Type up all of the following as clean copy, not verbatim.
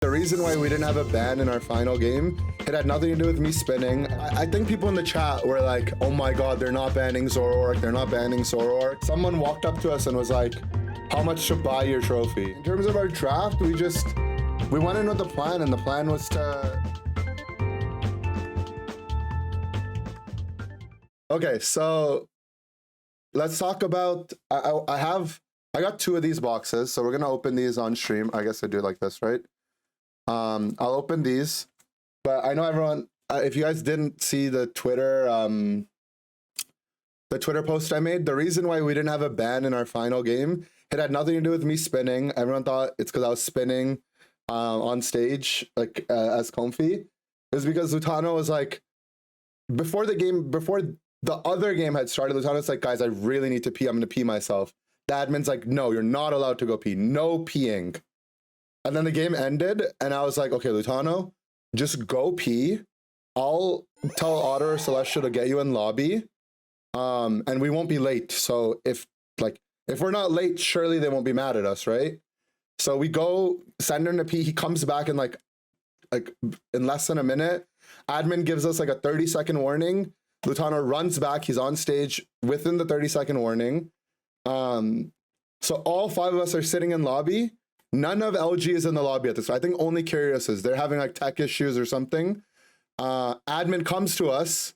The reason why we didn't have a ban in our final game, it had nothing to do with me spinning. I think people in the chat were like, oh my god, they're not banning Zoroark, they're not banning Zoroark. Someone walked up to us and was like, how much to buy your trophy? In terms of our draft, we went in with the plan, and the plan was to... Okay, so let's talk about, I got 2 of these boxes, so we're gonna open these on stream. I guess I do it like this, right? I'll open these, but I know everyone, if you guys didn't see the Twitter post I made, the reason why we didn't have a ban in our final game, it had nothing to do with me spinning. Everyone thought it's because I was spinning on stage, like as Comfy. It was because Lutano was like, before the other game had started, Lutano's like, guys, I really need to pee. I'm gonna pee myself. The admin's like, no, you're not allowed to go pee. No peeing. And then the game ended, and I was like, okay, Lutano, just go pee. I'll tell Otter or Celestial to get you in lobby, and we won't be late. So if we're not late, surely they won't be mad at us, right? So we go send him to pee. He comes back in like in less than a minute. Admin gives us like a 30-second warning. Lutano runs back. He's on stage within the 30-second warning. So all 5 of us are sitting in lobby. None of LG is in the lobby at this. I think only Curious is. They're having like tech issues or something. Admin comes to us,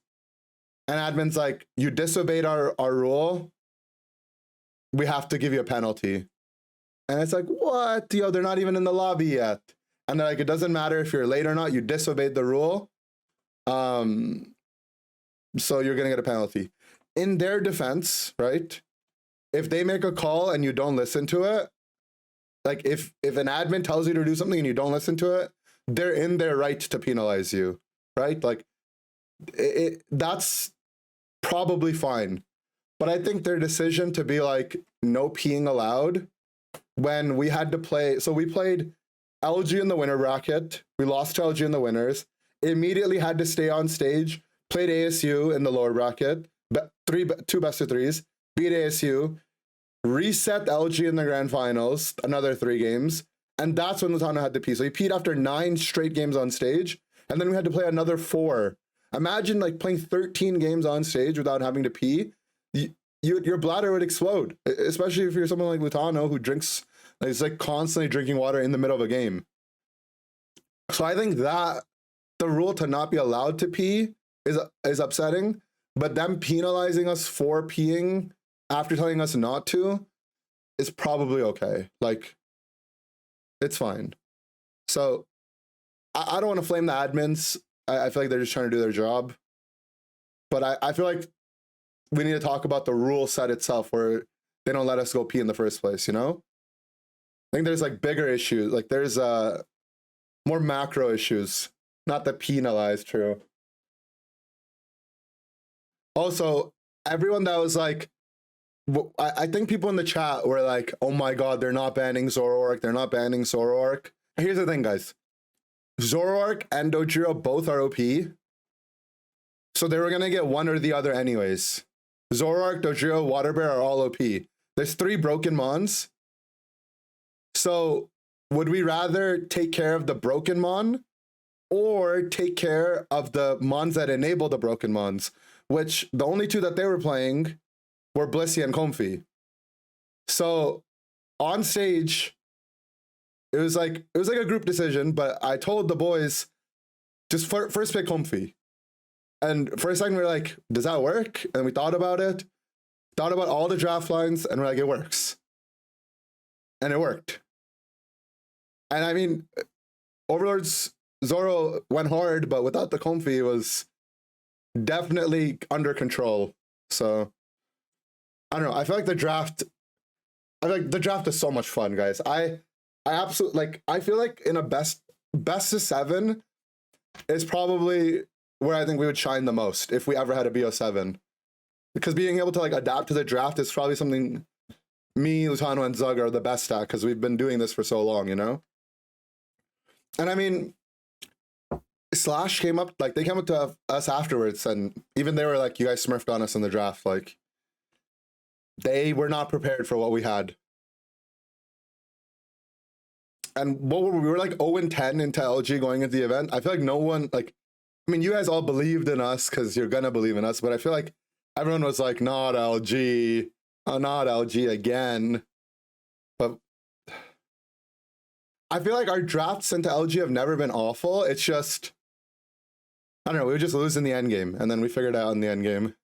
and admin's like, you disobeyed our rule. We have to give you a penalty. And it's like, what? Yo, they're not even in the lobby yet. And they're like, it doesn't matter if you're late or not. You disobeyed the rule. So you're going to get a penalty. In their defense, right? If they make a call and you don't listen to it, like if an admin tells you to do something and you don't listen to it, they're in their right to penalize you, right? Like that's probably fine. But I think their decision to be like, no peeing allowed, when we had to play, so we played LG in the winner bracket, we lost to LG in the winners, immediately had to stay on stage, played ASU in the lower bracket, 2 best of 3s, beat ASU, reset LG in the grand finals, another 3 games, and that's when Lutano had to pee. So he peed after 9 straight games on stage, and then we had to play another 4. Imagine like playing 13 games on stage without having to pee. Your bladder would explode, especially if you're someone like Lutano who drinks, like, it's like constantly drinking water in the middle of a game. So I think that the rule to not be allowed to pee is upsetting, but them penalizing us for peeing after telling us not to is probably okay. Like, it's fine. So I don't want to flame the admins. I feel like they're just trying to do their job. But I feel like we need to talk about the rule set itself where they don't let us go pee in the first place, you know? I think there's like bigger issues. Like there's more macro issues, not the penalized, true. Also, everyone that was like, I think people in the chat were like, oh my god, they're not banning Zoroark, they're not banning Zoroark. Here's the thing, guys. Zoroark and Dojiro both are OP, so they were gonna get one or the other anyways. Zoroark, Dojiro, Water Bear are all OP. There's 3 broken mons. So would we rather take care of the broken mon or take care of the mons that enable the broken mons? Which the only 2 that they were playing were Blissey and Comfy. So on stage, it was like a group decision, but I told the boys, just first pick Comfy. And for a second, we were like, does that work? And we thought about it, thought about all the draft lines, and we're like, it works. And it worked. And I mean, Overlord's Zoro went hard, but without the Comfy, it was definitely under control. So I don't know. I feel like the draft is so much fun, guys. I absolutely, like, I feel like in a best of 7 is probably where I think we would shine the most if we ever had a BO7. Because being able to like adapt to the draft is probably something me, Lutano, and Zug are the best at, because we've been doing this for so long, you know? And I mean, Slash came up, like, they came up to us afterwards, and even they were like, you guys smurfed on us in the draft. Like, they were not prepared for what we had. and we were like 0-10 into LG going into the event. I feel like no one, like, I mean, you guys all believed in us because you're gonna believe in us, but I feel like everyone was like, not LG, not LG again. But I feel like our drafts into LG have never been awful. It's just, I don't know, we would just lose in the end game, and then we figured it out in the end game.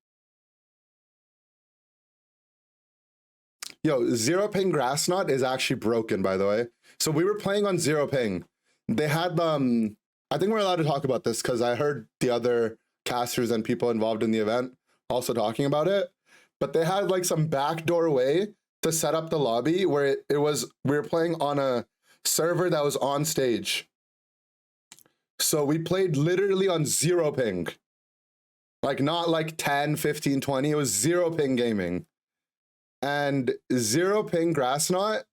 Yo, zero ping grass knot is actually broken, by the way. So we were playing on zero ping. They had I think we're allowed to talk about this because I heard the other casters and people involved in the event also talking about it. But they had like some backdoor way to set up the lobby where it was, we were playing on a server that was on stage. So we played literally on zero ping. Like not like 10, 15, 20, it was zero ping gaming. And zero ping grass knot,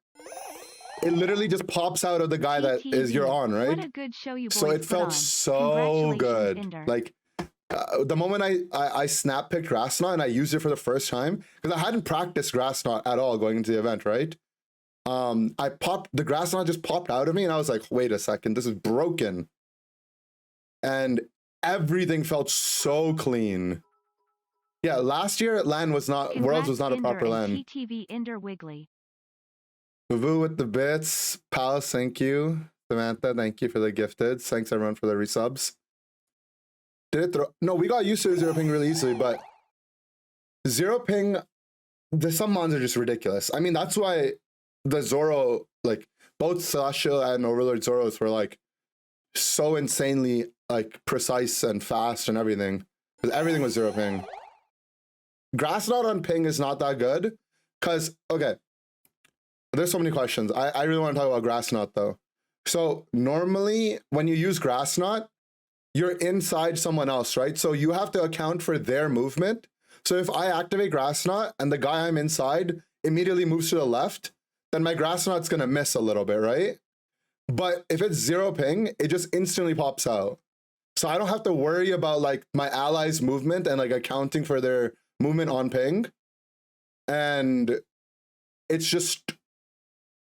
it literally just pops out of the guy that is you're on, right? What a good show you boys so it felt so good. Inder. Like the moment I snap picked grass knot and I used it for the first time, because I hadn't practiced grass knot at all going into the event, right? I popped, the grass knot just popped out of me and I was like, wait a second, this is broken. And everything felt so clean. Yeah, last year LAN was not, Worlds was not a proper LAN. GTV Inder Wiggly. Vavoo with the bits. Palace, thank you. Samantha, thank you for the gifted. Thanks everyone for the resubs. Did it throw? No, we got used to zero ping really easily, but zero ping, some mons are just ridiculous. I mean, that's why the Zoro, like both Celestial and Overlord Zoros were like so insanely like precise and fast and everything. Because everything was zero ping. Grass knot on ping is not that good. Because, okay, there's so many questions. I really want to talk about grass knot though. So normally when you use grass knot, you're inside someone else, right? So you have to account for their movement. So if I activate grass knot and the guy I'm inside immediately moves to the left, then my grass knot's gonna miss a little bit, right? But if it's zero ping, it just instantly pops out. So I don't have to worry about like my allies' movement and like accounting for their movement on ping. And it's just,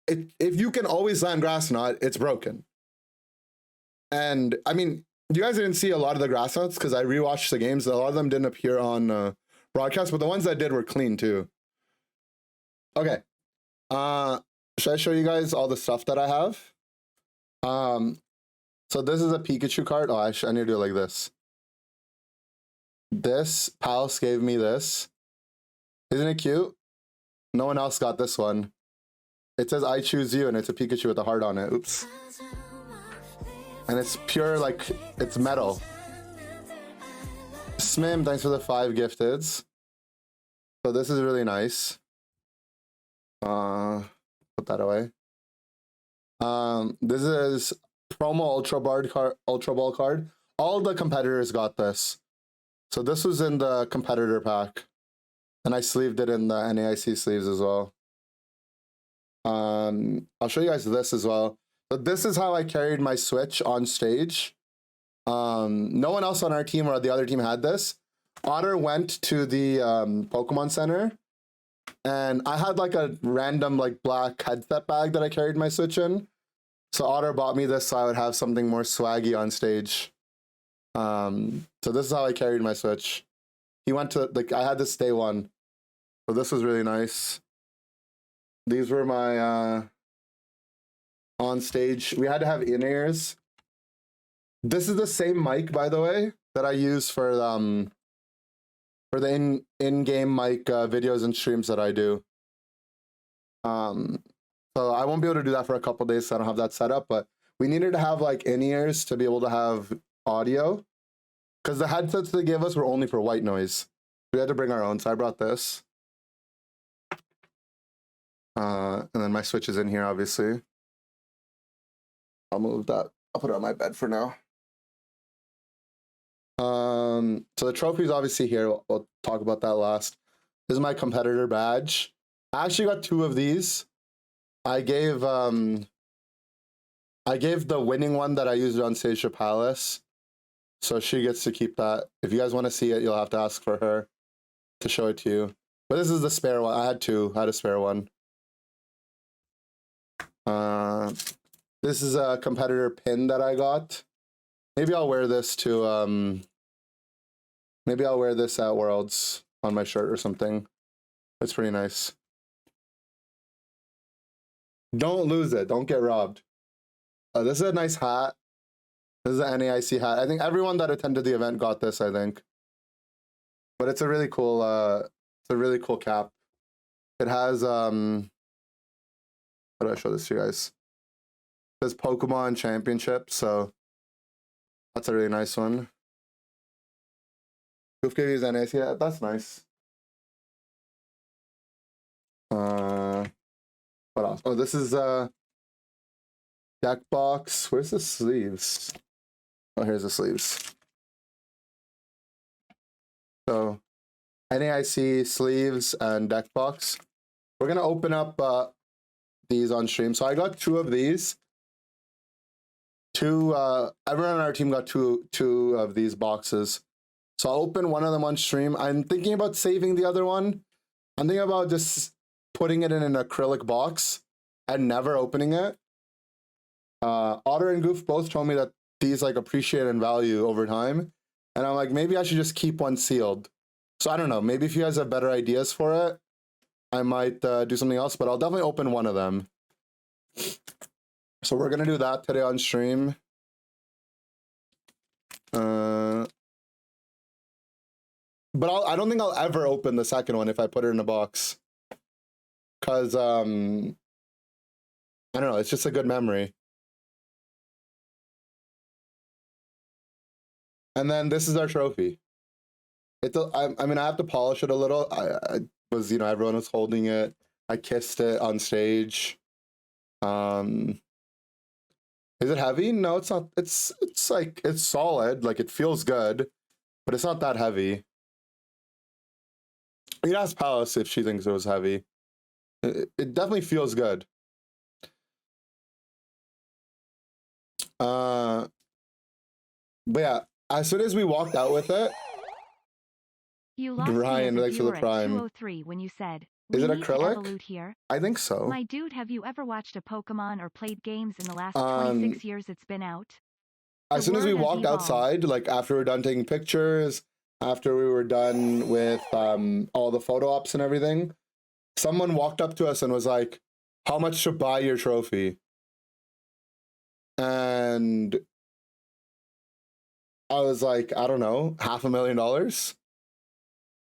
if you can always land grass knot, it's broken. And I mean, you guys didn't see a lot of the grass knots because I rewatched the games. A lot of them didn't appear on broadcast, but the ones that did were clean too. Okay. Should I show you guys all the stuff that I have? So this is a Pikachu card. Oh, I need to do it like this. This, Palace gave me this. Isn't it cute? No one else got this one. It says I choose you and it's a Pikachu with a heart on it. Oops. And it's pure, like, it's metal. Smim, thanks for the 5 gifteds. So this is really nice. Put that away. This is promo Ultra Ball card. All the competitors got this. So this was in the competitor pack. And I sleeved it in the NAIC sleeves as well. I'll show you guys this as well. So this is how I carried my Switch on stage. No one else on our team or the other team had this. Otter went to the Pokemon Center, and I had like a random like black headset bag that I carried my Switch in. So Otter bought me this so I would have something more swaggy on stage. So this is how I carried my Switch. He went to, like, I had this day one. So this was really nice. These were my on stage. We had to have in-ears. This is the same mic, by the way, that I use for the in-game mic videos and streams that I do. So I won't be able to do that for a couple days, so I don't have that set up, but we needed to have like in-ears to be able to have audio, because the headsets they gave us were only for white noise. We had to bring our own, so I brought this. And then my Switch is in here, obviously. I'll move that. I'll put it on my bed for now. So the trophy is obviously here. We'll talk about that last. This is my competitor badge. I actually got 2 of these. I gave the winning one that I used on stage to Palace. So she gets to keep that. If you guys want to see it, you'll have to ask for her to show it to you. But this is the spare one. I had 2. I had a spare one. This is a competitor pin that I got. Maybe I'll wear this to maybe I'll wear this at Worlds on my shirt or something. It's pretty nice. Don't lose it. Don't get robbed. This is a nice hat. This is an NAIC hat. I think everyone that attended the event got this, I think. But it's a really cool cap. It has how do I show this to you guys? It says Pokemon Championship, so that's a really nice one. Goof gave you his NAIC hat. That's nice. What else? Oh, this is deck box. Where's the sleeves? Oh, here's the sleeves. So NAIC sleeves and deck box. We're gonna open up these on stream. So I got 2 of these. Everyone on our team got two of these boxes. So I'll open one of them on stream. I'm thinking about saving the other one. I'm thinking about just putting it in an acrylic box and never opening it. Otter and Goof both told me that these like appreciate in value over time. And I'm like, maybe I should just keep one sealed. So I don't know, maybe if you guys have better ideas for it, I might do something else, but I'll definitely open one of them. So we're gonna do that today on stream. But I don't think I'll ever open the second one if I put it in a box. Cause I don't know, it's just a good memory. And then this is our trophy. I mean, I have to polish it a little. I was, you know, everyone was holding it. I kissed it on stage. Is it heavy? No, it's not. It's like, it's solid. Like, it feels good, but it's not that heavy. You'd ask Palace if she thinks it was heavy. It definitely feels good. But yeah, as soon as we walked out with it, You lost Ryan, me as a thanks for the viewer at prime. 203 when you said, Is "We it need to acrylic? evolute here." I think so. My dude, have you ever watched a Pokemon or played games in the last 26 years it's been out? As soon as we walked outside, like after we were done taking pictures, after we were done with all the photo ops and everything, someone walked up to us and was like, "How much to buy your trophy?" And I was like, "I don't know, $500,000."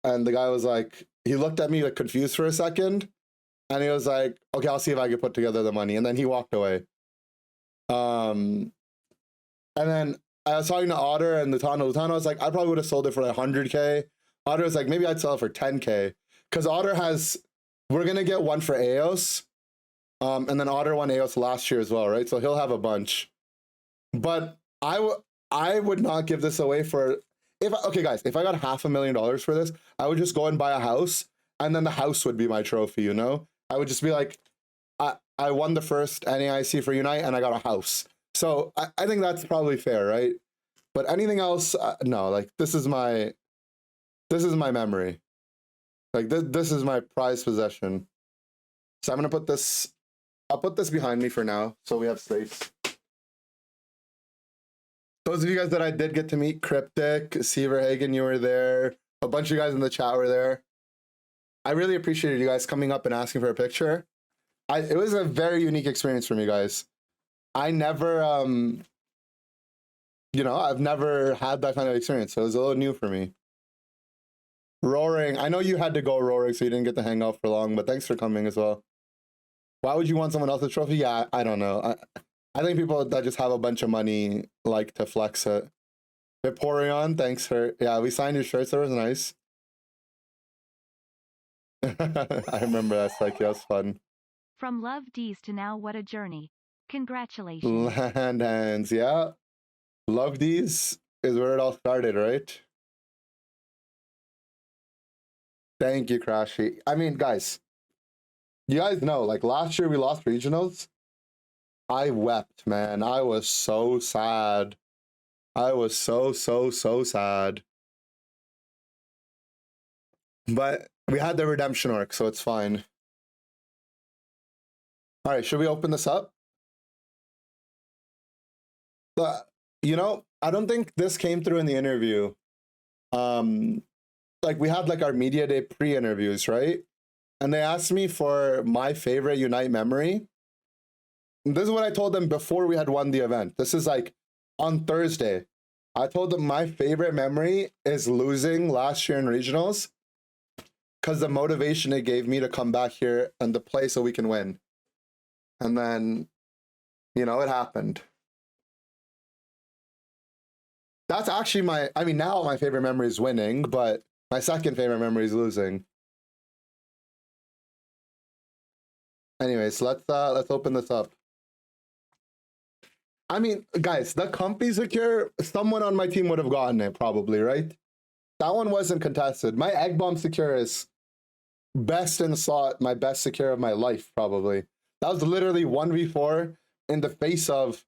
And the guy was like, he looked at me like confused for a second, and he was like, "Okay, I'll see if I can put together the money." And then he walked away. And then I was talking to Otter and Lutano. Lutano was like, "I probably would have sold it for like 100K. Otter was like, "Maybe I'd sell it for 10K." Because Otter we're gonna get one for Eos. And then Otter won Eos last year as well, right? So he'll have a bunch. But I would not give this away for, okay guys, if I got $500,000 for this, I would just go and buy a house, and then the house would be my trophy, you know? I would just be like, I won the first NAIC for Unite and I got a house. So I think that's probably fair, right? But anything else, no, like this is my memory. Like this is my prized possession. So I'm gonna put this, I'll put this behind me for now so we have space. Those of you guys that I did get to meet, Cryptic, Severhagen, you were there. A bunch of you guys in the chat were there. I really appreciated you guys coming up and asking for a picture. It was a very unique experience for me, guys. I never, you know, I've never had that kind of experience, so it was a little new for me. Roaring, I know you had to go, Roaring, so you didn't get to hang out for long, but thanks for coming as well. Why would you want someone else's trophy? Yeah, I don't know. I think people that just have a bunch of money like to flex it. Vaporeon, thanks for, yeah, we signed your shirts, that was nice. I remember that, like, that was fun. From Love D's to now, what a journey. Congratulations. Land hands, yeah. Love these is where it all started, right? Thank you, Crashy. I mean, guys, you guys know, like last year we lost regionals. I wept, man. I was so sad. I was so sad. But we had the redemption arc, so it's fine. All right, should we open this up? But, you know, I don't think this came through in the interview. Like we had like our media day pre-interviews, right? And they asked me for my favorite Unite memory. This is what I told them before we had won the event. This is like on Thursday. I told them my favorite memory is losing last year in regionals because the motivation it gave me to come back here and to play so we can win. And then, you know, it happened. That's actually now my favorite memory is winning, but my second favorite memory is losing. Anyways, let's open this up. I mean, guys, the comfy secure, someone on my team would have gotten it probably, right? That one wasn't contested. My egg bomb secure is best in slot, my best secure of my life, probably. That was literally 1v4 in the face of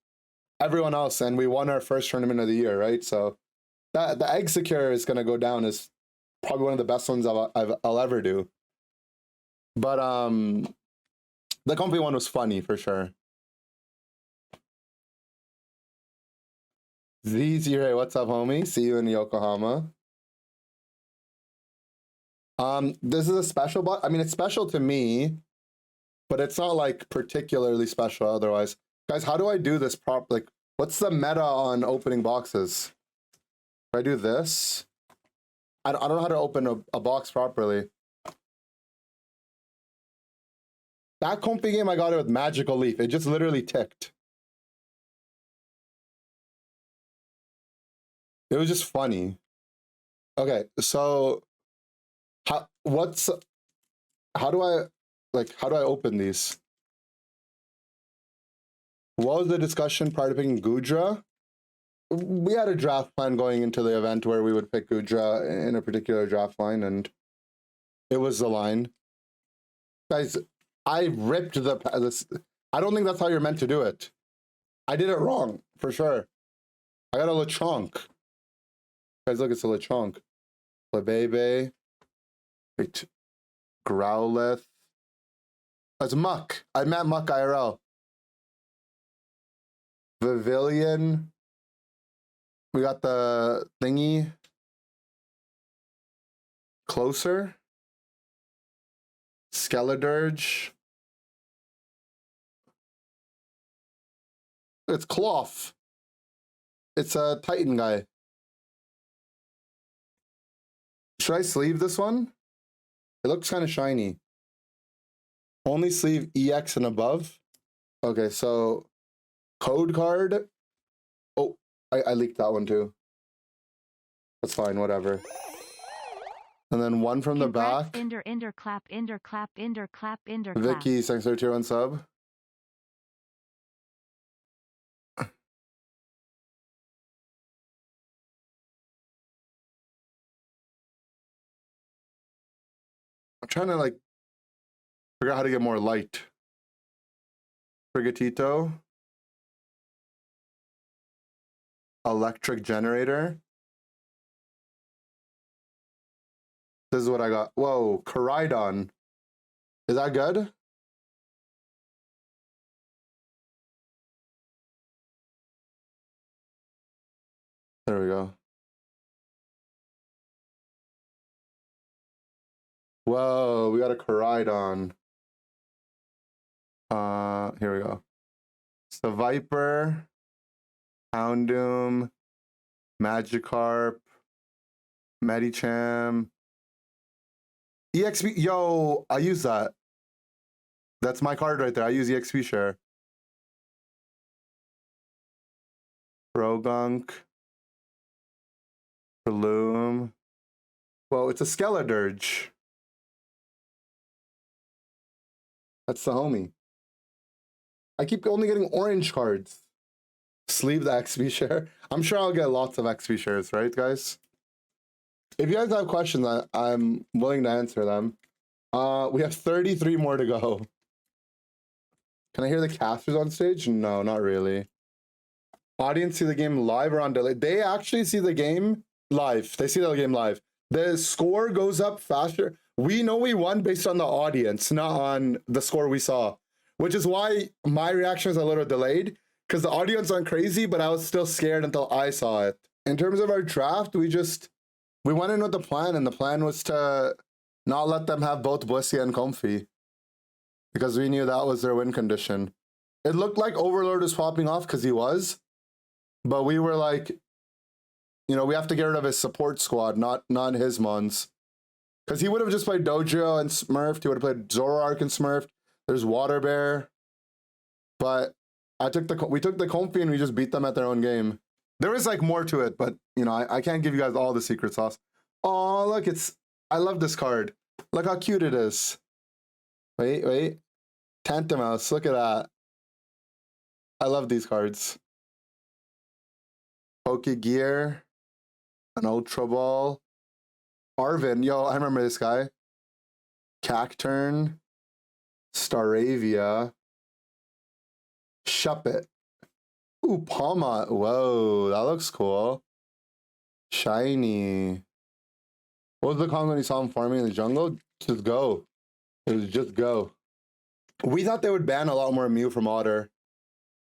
everyone else, and we won our first tournament of the year, right? So that the egg secure is gonna go down as probably one of the best ones I'll ever do. But the comfy one was funny for sure. Z0, what's up, homie? See you in Yokohama. This is a special box. I mean, it's special to me, but it's not like particularly special otherwise. Guys, how do I do this like, what's the meta on opening boxes? If I do this, I don't know how to open a box properly. That comfy game, I got it with Magical Leaf. It just literally ticked. It was just funny. Okay, so how do I open these? What was the discussion prior to picking Gudra? We had a draft plan going into the event where we would pick Gudra in a particular draft line, and it was the line. Guys, I ripped this. I don't think that's how you're meant to do it. I did it wrong, for sure. I got a Lechonk. Guys, look, it's a Lechonk. Lebebe. Wait. Growlithe. That's Muck. I met Muck IRL. Pavilion. We got the thingy. Closer. Skeledirge. It's Cloth. It's a Titan guy. Should I sleeve this one? It looks kind of shiny. Only sleeve EX and above. Okay, so code card. Oh, I leaked that one too. That's fine, whatever. And then one from the back. Inder clap. Vicky, thanks for tier 1 sub. I'm trying to like figure out how to get more light. Frigatito. Electric generator. This is what I got. Whoa, Koraidon. Is that good? There we go. Whoa, we got a Koraidon. Here we go. So Viper, Houndoom, Magikarp, Medicham, EXP. Yo, I use that. That's my card right there. I use EXP share. Rogunk, Bloom. Well, it's a Skeledirge. That's the homie. I keep only getting orange cards. Sleeve the XP share. I'm sure I'll get lots of XP shares, right, guys? If you guys have questions, I'm willing to answer them. We have 33 more to go. Can I hear the casters on stage? No, not really. Audience see the game live or on delay? They actually see the game live. They see the game live. The score goes up faster. We know we won based on the audience, not on the score we saw, which is why my reaction is a little delayed, because the audience went crazy, but I was still scared until I saw it. In terms of our draft, we went in with the plan, and the plan was to not let them have both Blissey and Comfy, because we knew that was their win condition. It looked like Overlord was popping off because he was, but we were like, you know, we have to get rid of his support squad, not his mons. Because he would have just played Dojo and Smurfed. He would have played Zoroark and Smurfed. There's Water Bear. But we took the Comfy and we just beat them at their own game. There is like more to it, but you know, I can't give you guys all the secret sauce. Oh, look, I love this card. Look how cute it is. Wait. Tantamouse, look at that. I love these cards. Pokegear, an Ultra Ball. Arvin, yo, I remember this guy. Cacturn, Staravia, Shuppet. Ooh, Palma. Whoa, that looks cool. Shiny. What was the Kong when you saw him farming in the jungle? Just go. It was just go. We thought they would ban a lot more Mew from Otter.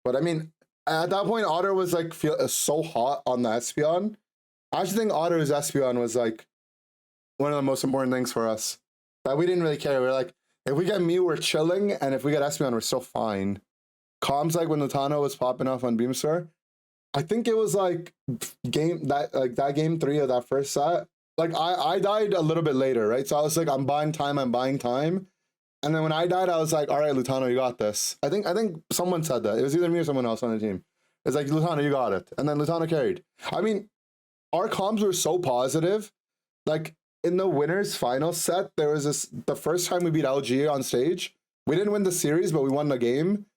But I mean, at that point, Otter was like so hot on the Espeon. I actually think Otter's Espeon was like one of the most important things for us. That we didn't really care. We were like, if we get Mew, we're chilling, and if we get Espeon, we're still fine. Comms like when Lutano was popping off on Beamstar. I think it was like game 3 of that first set. Like I died a little bit later, right? So I was like, I'm buying time. And then when I died, I was like, all right, Lutano, you got this. I think someone said that. It was either me or someone else on the team. It's like, Lutano, you got it. And then Lutano carried. I mean, our comms were so positive. Like in the winners final set, there was the first time we beat LG on stage. We didn't win the series, but we won the game.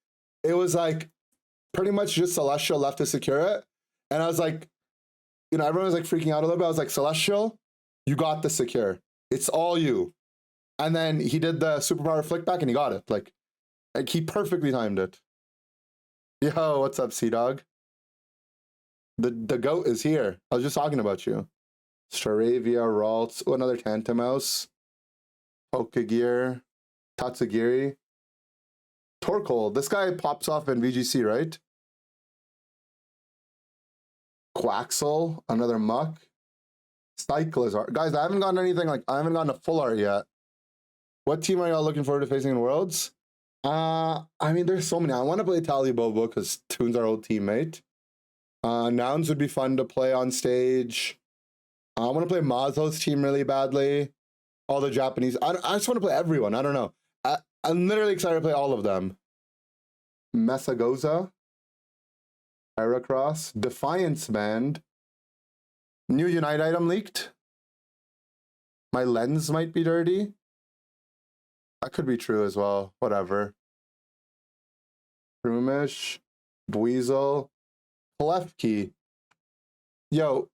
It was like pretty much just Celestial left to secure it. And I was like, you know, everyone was like freaking out a little bit. I was like, Celestial, you got the secure. It's all you. And then he did the superpower flick back and he got it. Like he perfectly timed it. Yo, what's up, Sea-Dog? The goat is here. I was just talking about you. Staravia, Ralts, oh, another Tantamouse, Pokegear, Tatsugiri, Torkoal. This guy pops off in VGC, right? Quaxel, another Muck, Cyclizar. Guys, I haven't gotten anything I haven't gotten a full art yet. What team are y'all looking forward to facing in Worlds? I mean, there's so many. I want to play Talibobo because Toon's our old teammate. Nouns would be fun to play on stage. I want to play Mazo's team really badly. All the Japanese. I just want to play everyone. I don't know. I'm literally excited to play all of them. Mesagoza. Heracross. Defiance Band. New Unite item leaked. My lens might be dirty. That could be true as well. Whatever. Broomish. Buizel. Klefki. Yo.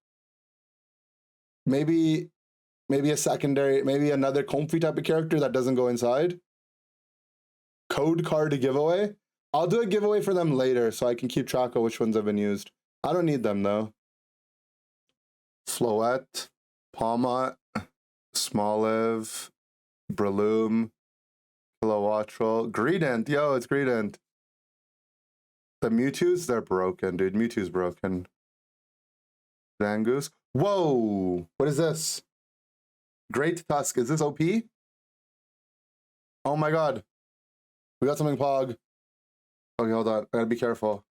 Maybe a secondary, maybe another Comfy type of character that doesn't go inside. Code card to giveaway. I'll do a giveaway for them later so I can keep track of which ones have been used. I don't need them though. Floette, Palmot, Smoliv, Breloom, Kilowattrel, Greedent. Yo, it's Greedent. The Mewtwo's, they're broken, dude. Mewtwo's broken. Zangoose. Whoa! What is this? Great Tusk. Is this OP? Oh my god. We got something Pog. Okay, hold on. I gotta be careful.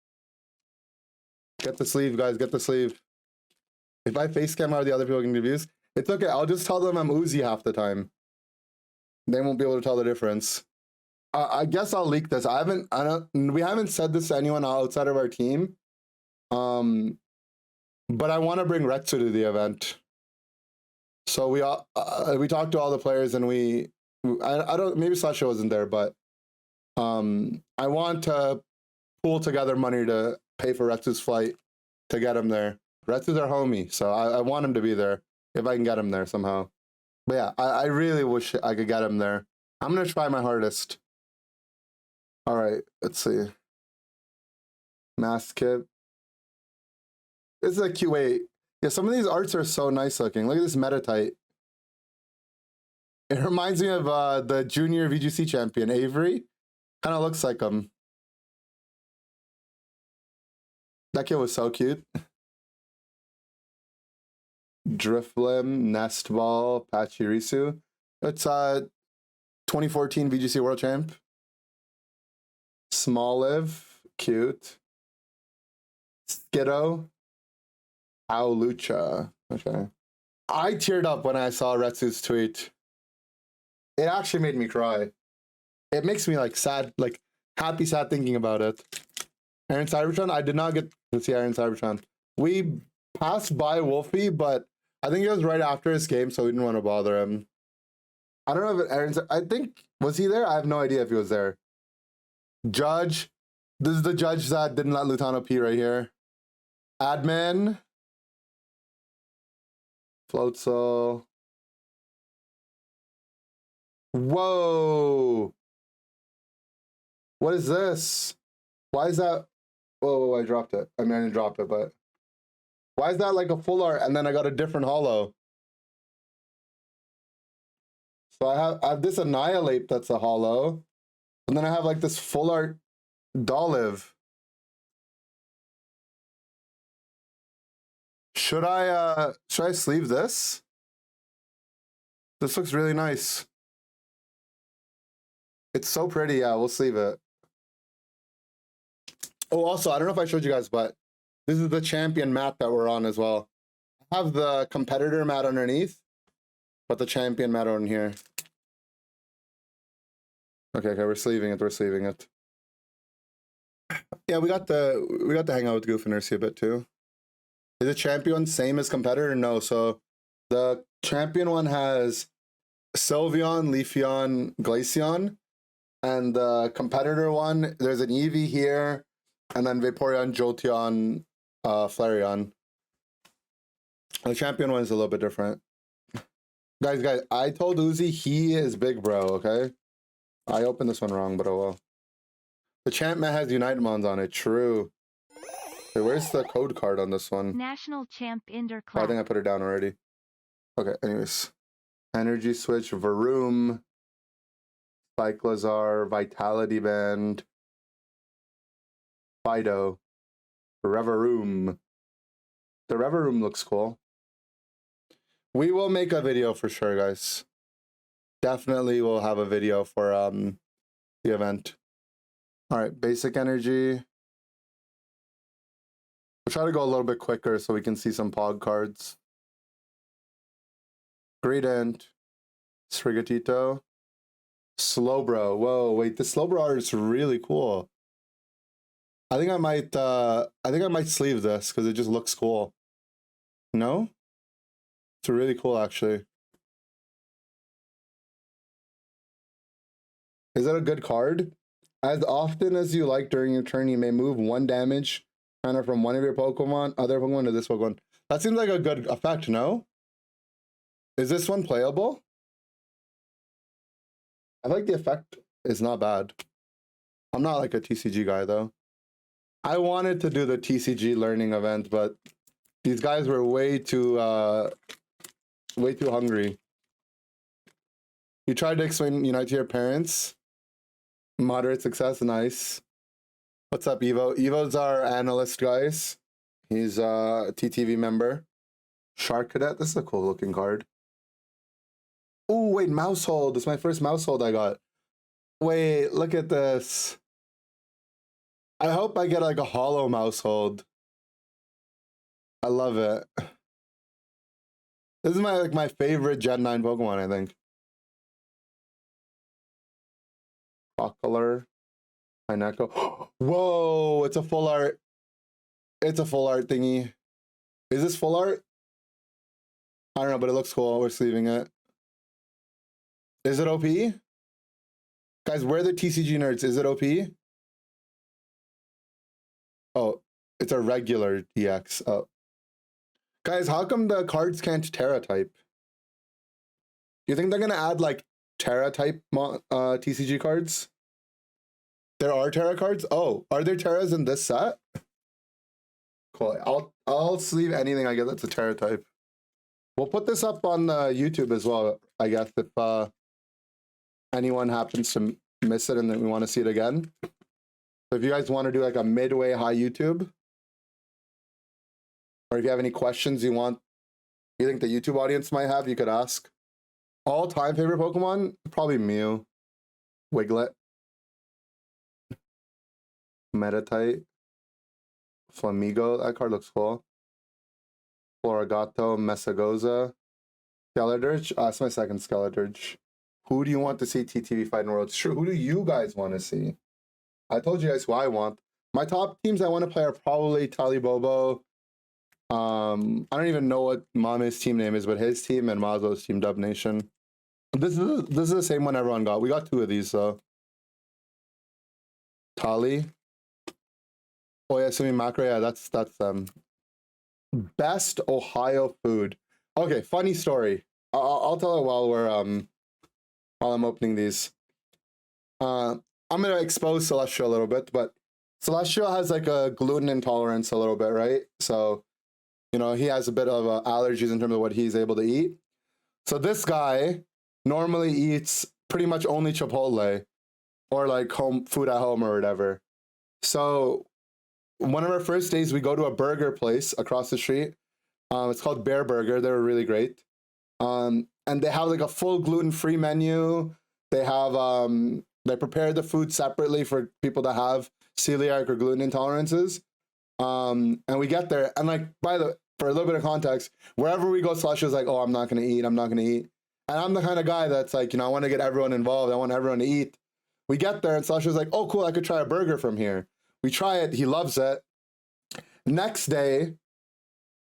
Get the sleeve, guys. Get the sleeve. If I face cam out, the other people can reviews. It's okay. I'll just tell them I'm Uzi half the time. They won't be able to tell the difference. I guess I'll leak this. We haven't said this to anyone outside of our team. But I want to bring Retsu to the event. So we talked to all the players and I don't, maybe Sasha wasn't there, but I want to pool together money to pay for Retsu's flight to get him there. Retsu's our homie, so I want him to be there if I can get him there somehow. But yeah, I really wish I could get him there. I'm gonna try my hardest. All right, let's see. Mask kit. This is a QA. Yeah, some of these arts are so nice looking. Look at this Metatite. It reminds me of the junior VGC champion, Avery. Kind of looks like him. That kid was so cute. Drifblim, Nest Ball, Pachirisu. It's 2014 VGC World Champ. Smoliv, cute. Skiddo, Aulucha. Okay. I teared up when I saw Retsu's tweet. It actually made me cry. It makes me like sad, like happy, sad thinking about it. Aaron Cybertron, I did not get to see Aaron Cybertron. We passed by Wolfie, but I think it was right after his game, so we didn't want to bother him. I don't know if Aaron's, I think, was he there? I have no idea if he was there. Judge, this is the judge that didn't let Lutano pee right here. Admin. Floatzel. Whoa. What is this? Why is that? Whoa, I dropped it. I mean, I didn't drop it, but why is that like a full art and then I got a different holo? So I have this Annihilate that's a holo, and then I have like this full art Dolive. Should I sleeve this? This looks really nice. It's so pretty. Yeah, we'll sleeve it. Oh, also, I don't know if I showed you guys, but this is the champion mat that we're on as well. I have the competitor mat underneath, but the champion mat on here. Okay, we're sleeving it. We're sleeving it. Yeah, we got to hang out with Goof and Ursi a bit too. Is the champion same as competitor? No. So the champion one has Sylveon, Leafeon, Glaceon, and the competitor one, there's an Eevee here, and then Vaporeon, Jolteon, Flareon. The champion one is a little bit different. Guys, I told Uzi he is big bro, okay? I opened this one wrong, but oh well. The champ mat has Unitemons on it, true. Hey, where's the code card on this one? National Champ Inder Oh, I Club. think I put it down already. Okay, anyways. Energy Switch, Varoom, Cyclizar, Vitality Band, Fido, Revaroom. The Revaroom looks cool. We will make a video for sure, guys. Definitely we'll have a video for the event. All right, basic energy. We'll try to go a little bit quicker so we can see some Pog cards. Greedent, Sprigatito, Slowbro. Whoa, wait, the Slowbro art is really cool. I think I might sleeve this because it just looks cool. No? It's really cool actually. Is that a good card? As often as you like during your turn, you may move 1 damage kind of from one of your other Pokemon to this Pokemon. That seems like a good effect, no? Is this one playable? I like the effect is not bad. I'm not like a TCG guy though. I wanted to do the TCG learning event, but these guys were way too hungry. You tried to explain Unite to your parents. Moderate success, nice. What's up, Evo? Evo's our analyst, guys. He's a TTV member. Shark Cadet, this is a cool looking card. Oh, wait, Mousehold. This is my first Mousehold I got. Wait, look at this. I hope I get like a hollow Mousehold. I love it. This is my favorite Gen 9 Pokemon, I think. Crocodile, Pineco. Whoa, it's a full art. It's a full art thingy. Is this full art? I don't know, but it looks cool. We're sleeving it. Is it OP? Guys, we're the TCG nerds. Is it OP? Oh, it's a regular DX. Oh. Guys, how come the cards can't Terra type? You think they're going to add like Terra type TCG cards? There are Terra cards? Oh, are there Terras in this set? Cool. I'll sleeve anything I get that's a Terra type. We'll put this up on YouTube as well, I guess, if anyone happens to miss it and then we want to see it again. So if you guys want to do like a midway high YouTube, Or if you have any questions you think the YouTube audience might have, you could ask. All-time favorite Pokemon? Probably Mew. Wiglet. Meditite. Flamigo. That card looks cool. Florigato. Mesagoza. Skeledirge. That's my second Skeledirge. Who do you want to see TTV fight in Worlds? Sure, who do you guys want to see? I told you guys who I want. My top teams I want to play are probably Talibobo. I don't even know what Mame's team name is, but his team and Mazo's team, Dub Nation. This is the same one everyone got. We got two of these, though. Tali. Oh yeah, Sumi Macro. Yeah, that's best Ohio food. Okay, funny story. I'll tell it while I'm opening these. I'm gonna expose Celestial a little bit, but Celestial has like a gluten intolerance a little bit, right? So, you know, he has a bit of allergies in terms of what he's able to eat. So this guy normally eats pretty much only Chipotle or like home food at home or whatever. So one of our first days, we go to a burger place across the street. It's called Bear Burger. They're really great. And they have like a full gluten-free menu. They have they prepare the food separately for people that have celiac or gluten intolerances. And we get there, and like for a little bit of context, wherever we go, Celestial's like, oh, I'm not gonna eat. And I'm the kind of guy that's like, you know, I want to get everyone involved. I want everyone to eat. We get there, and Celestial's like, oh, cool, I could try a burger from here. We try it. He loves it. Next day,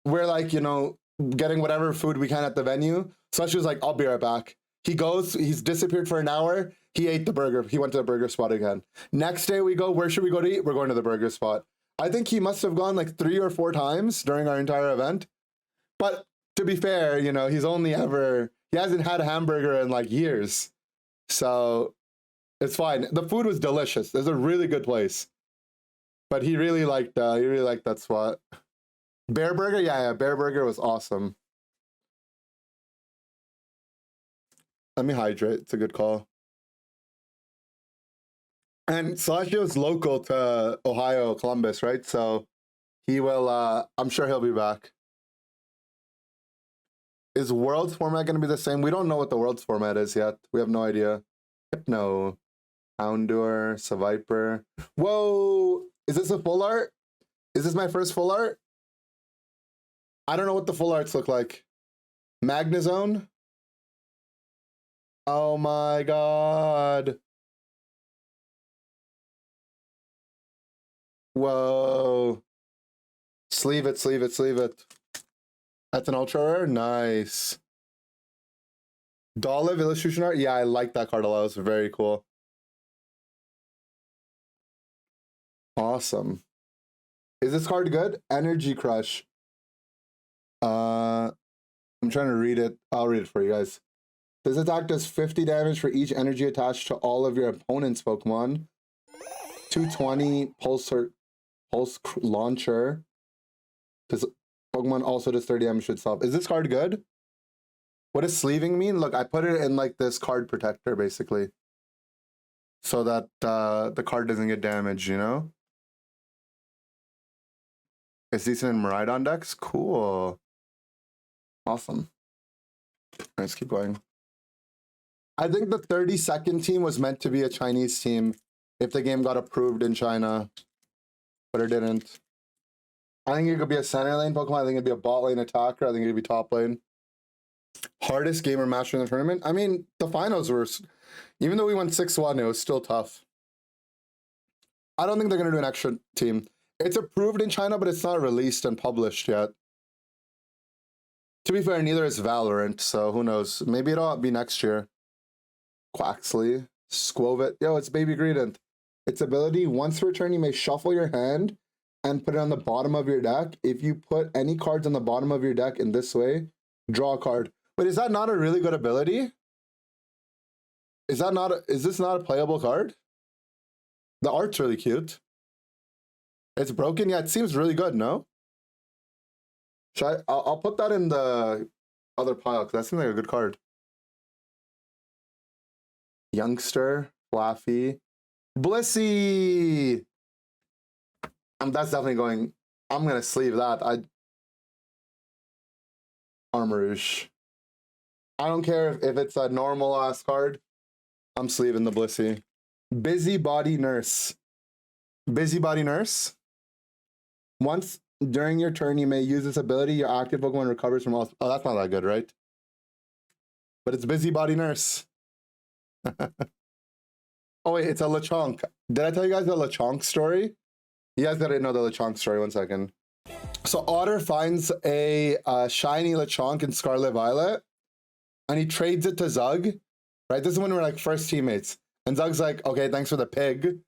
we're like, you know, getting whatever food we can at the venue. Celestial's like, I'll be right back. He goes, he's disappeared for an hour. He ate the burger. He went to the burger spot again. Next day we go, where should we go to eat? We're going to the burger spot. I think he must have gone like 3 or 4 times during our entire event. But to be fair, you know, he hasn't had a hamburger in like years. So it's fine. The food was delicious. It's a really good place. But he really liked that spot. Bear Burger? Yeah, Bear Burger was awesome. Let me hydrate. It's a good call. And Celestio's local to Ohio, Columbus, right? So he will, I'm sure he'll be back. Is Worlds format going to be the same? We don't know what the Worlds format is yet. We have no idea. Hypno, Houndour, Seviper. Whoa! Is this a full art? Is this my first full art? I don't know what the full arts look like. Magnezone? Oh my god. Whoa. Sleeve it, sleeve it, sleeve it. That's an ultra rare? Nice. Dolliv illustration art? Yeah, I like that card a lot. It's very cool. Awesome. Is this card good? Energy Crush. I'm trying to read it. I'll read it for you guys. This attack does 50 damage for each energy attached to all of your opponent's Pokemon. 220 pulse launcher. This Pokemon also does 30 damage to itself. Is this card good? What does sleeving mean? Look, I put it in like this card protector basically, so that the card doesn't get damaged, you know? It's decent in Miraidon decks? Cool. Awesome. Let's keep going. I think the 32nd team was meant to be a Chinese team if the game got approved in China, but it didn't. I think it could be a center lane Pokemon. I think it'd be a bot lane attacker. I think it'd be top lane. Hardest gamer match in the tournament? I mean, the finals were, even though we went 6-1, it was still tough. I don't think they're going to do an extra team. It's approved in China, but it's not released and published yet. To be fair, neither is Valorant, so who knows? Maybe it'll be next year. Quaxley, Squovit. Yo, it's Baby Greedent. Its ability, once per turn, you may shuffle your hand and put it on the bottom of your deck. If you put any cards on the bottom of your deck in this way, draw a card. But is that not a really good ability? Is this not a playable card? The art's really cute. It's broken? Yeah, it seems really good, no? I'll put that in the other pile, because that seems like a good card. Youngster, Flaffy, Blissey! That's definitely going... I'm going to sleeve that. Armourouge. I don't care if it's a normal ass card. I'm sleeving the Blissey. Busybody Nurse. Busybody Nurse. Once during your turn, you may use this ability. Your active Pokemon recovers from all. Oh, that's not that good, right? But it's Busybody Nurse. Oh, wait, it's a Lechonk. Did I tell you guys the Lechonk story? You guys gotta know the Lechonk story. 1 second. So Otter finds a shiny Lechonk in Scarlet Violet, and he trades it to Zug. Right? This is when we're like first teammates. And Zug's like, okay, thanks for the pig.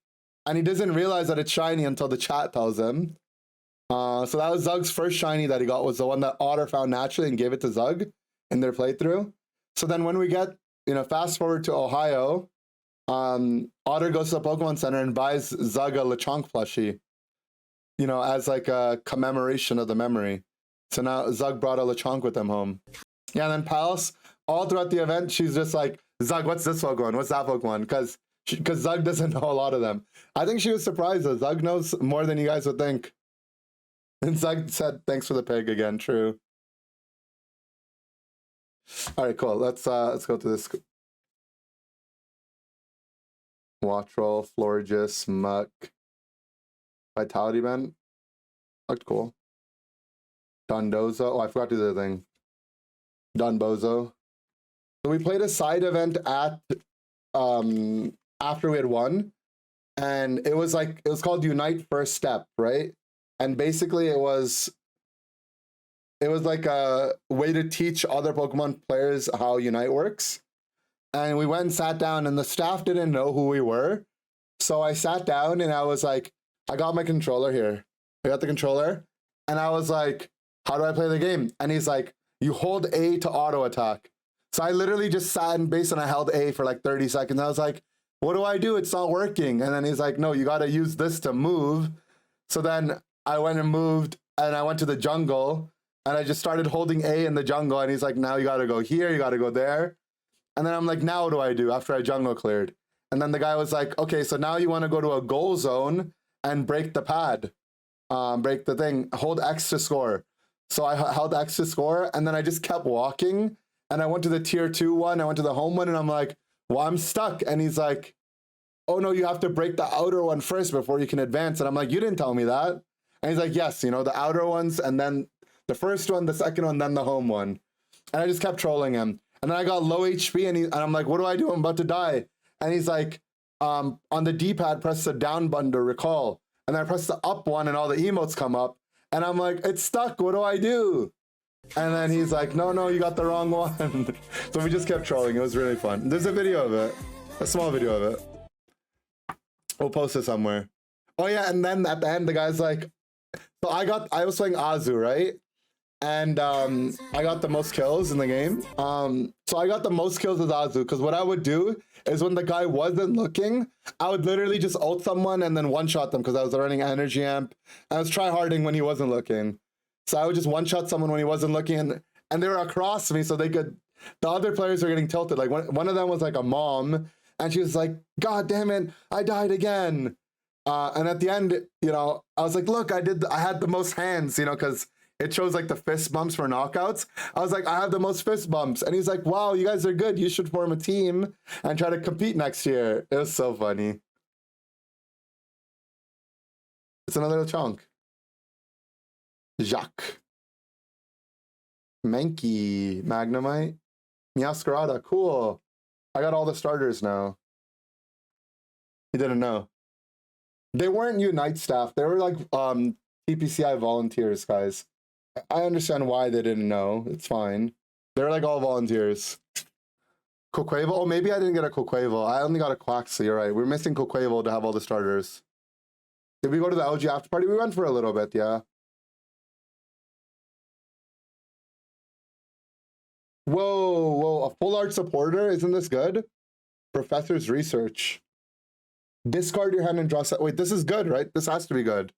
And he doesn't realize that it's shiny until the chat tells him. So that was Zug's first shiny that he got, was the one that Otter found naturally and gave it to Zug in their playthrough. So then when we get, fast forward to Ohio, Otter goes to the Pokemon Center and buys Zug a Lechonk plushie, as like a commemoration of the memory. So now Zug brought a Lechonk with him home. Yeah, and then Palace, all throughout the event, she's just like, Zug, what's this Pokemon? What's that Pokemon? Because Zug doesn't know a lot of them. I think she was surprised that Zug knows more than you guys would think. And Zug said, thanks for the pig again, true. All right, cool. Let's go to this. Wattrel, Florges, Muck, Vitality Band. Looked cool. Dondozo. Oh, I forgot to do the thing. Donbozo. So we played a side event at after we had won, and it was called Unite First Step, right? And basically it was like a way to teach other Pokemon players how Unite works. And we went and sat down, and the staff didn't know who we were. So I sat down and I was like, I got my controller here. I got the controller, and I was like, how do I play the game? And he's like, you hold A to auto attack. So I literally just sat in base and I held A for like 30 seconds. I was like, what do I do? It's not working. And then he's like, no, you got to use this to move. So then I went and moved, and I went to the jungle, and I just started holding A in the jungle. And he's like, now you got to go here. You got to go there. And then I'm like, now what do I do after I jungle cleared? And then the guy was like, okay, so now you want to go to a goal zone and break the pad, break the thing, hold X to score. So I held X to score, and then I just kept walking, and I went to the tier 2 one, I went to the home one, and I'm like, well, I'm stuck. And he's like, oh no, you have to break the outer one first before you can advance. And I'm like, you didn't tell me that. And he's like, yes, the outer ones, and then the first one, the second one, then the home one. And I just kept trolling him. And then I got low HP, and I'm like, what do I do? I'm about to die. And he's like, on the D-pad, press the down button to recall. And then I press the up one, and all the emotes come up. And I'm like, it's stuck. What do I do? And then he's like, no, you got the wrong one. So we just kept trolling. It was really fun. There's a video of it. A small video of it. We'll post it somewhere. Oh, yeah. And then at the end, the guy's like, so I was playing Azu, right? And I got the most kills in the game. So I got the most kills with Azu, because what I would do is when the guy wasn't looking, I would literally just ult someone and then one-shot them, because I was running Energy Amp. I was try-harding when he wasn't looking. So I would just one-shot someone when he wasn't looking, and they were across me, so the other players were getting tilted. Like one of them was like a mom, and she was like, God damn it, I died again. And at the end, I was like, look, I had the most hands, because it shows like the fist bumps for knockouts. I was like, I have the most fist bumps. And he's like, wow, you guys are good. You should form a team and try to compete next year. It was so funny. It's another chunk. Jacques. Mankey. Magnemite. Meowscarada. Cool. I got all the starters now. He didn't know. They weren't Unite staff. They were like TPCI volunteers, guys. I understand why they didn't know. It's fine. They're like all volunteers. Coquavel? Oh, maybe I didn't get a Coquavel. I only got a Quaxley. You're right. We're missing Coquavel to have all the starters. Did we go to the LG after party? We went for a little bit, yeah. Whoa, a full art supporter? Isn't this good? Professor's research. Discard your hand and draw set. Wait, this is good, right? This has to be good.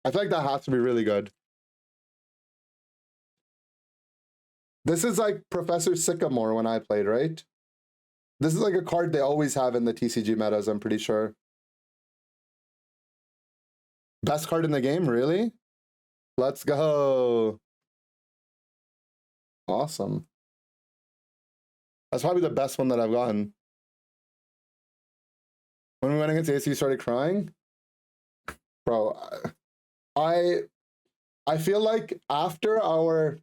I feel like that has to be really good. This is like Professor Sycamore when I played, right? This is like a card they always have in the TCG metas, I'm pretty sure. Best card in the game, really? Let's go. Awesome. That's probably the best one that I've gotten. When we went against AC, you started crying? Bro, I feel like after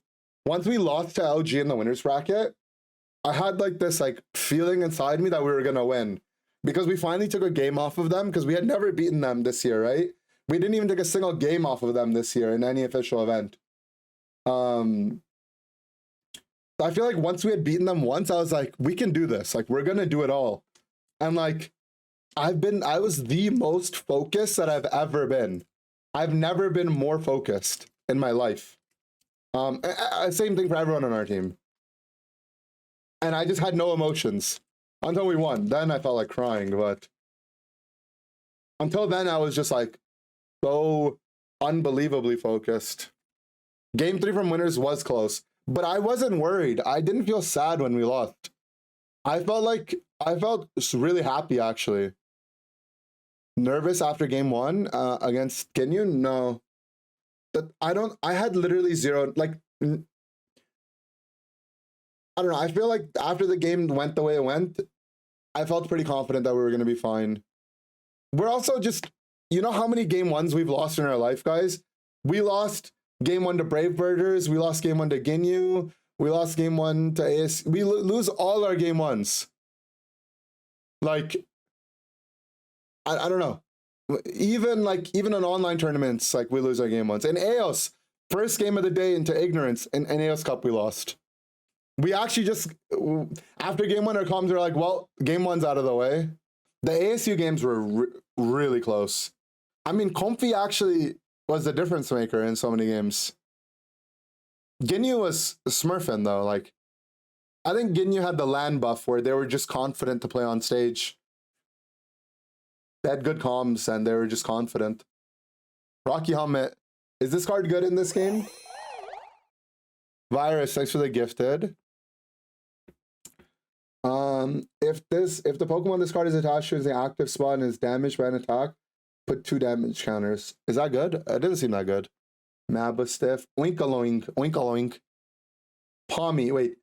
once we lost to LG in the winners bracket, I had like this like feeling inside me that we were gonna win because we finally took a game off of them because we had never beaten them this year, right? We didn't even take a single game off of them this year in any official event. I feel like once we had beaten them once, I was like, we can do this. Like, we're gonna do it all. And like, I was the most focused that I've ever been. I've never been more focused in my life. Same thing for everyone on our team. And I just had no emotions until we won. Then I felt like crying, but until then I was just like so unbelievably focused. Game 3 from winners was close, but I wasn't worried. I didn't feel sad when we lost. I felt really happy actually. Nervous after game 1 against Kinyu? No. I had literally zero, like, I don't know. I feel like after the game went the way it went, I felt pretty confident that we were going to be fine. We're also just, you know how many game 1s we've lost in our life, guys? We lost game 1 to Brave Birders. We lost game 1 to Ginyu. We lost game 1 to AS. We lose all our game 1s. Like, I don't know. Even in online tournaments, like we lose our game 1s. In AOS, first game of the day into Ignorance in AOS Cup, we lost. We actually just, after game 1, our comms were like, well, game 1's out of the way. The ASU games were really close. I mean, Comfy actually was the difference maker in so many games. Ginyu was smurfing though. Like, I think Ginyu had the land buff where they were just confident to play on stage. They had good comms and they were just confident. Rocky Helmet. Is this card good in this game? Virus, thanks for the gifted. If the Pokemon this card is attached to is an active spot and is damaged by an attack, put 2 damage counters. Is that good? It doesn't seem that good. Mabustiff. Oinkaloink. Oinkaloink. Palmy. Wait.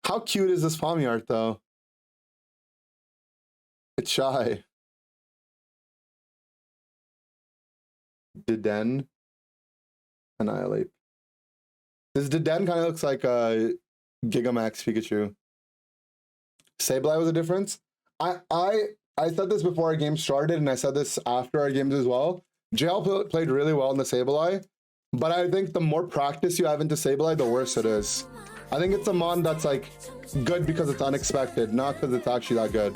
How cute is this Palmy art though? It's shy. Deden. Annihilate. This Deden kind of looks like a Gigamax Pikachu. Sableye was a difference. I said this before our game started, and I said this after our games as well. JL played really well in the Sableye, but I think the more practice you have into Sableye, the worse it is. I think it's a mon that's like good because it's unexpected, not because it's actually that good.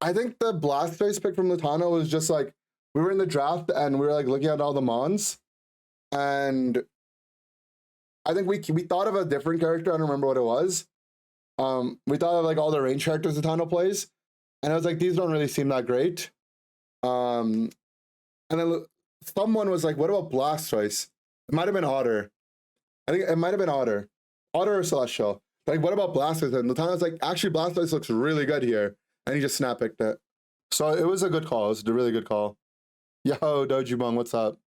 I think the Blastoise pick from Lutano was just like, we were in the draft and we were like looking at all the mons, and I think we thought of a different character. I don't remember what it was. We thought of like all the range characters Lutano plays, and I was like, these don't really seem that great. And then someone was like, what about Blastoise? It might have been Otter. I think it might have been Otter. Otter or Celestial. Like, what about Blastoise? And Lutano was like, actually, Blastoise looks really good here. And he just snap picked it. So it was a good call. It was a really good call. Yo, Dojubong, what's up?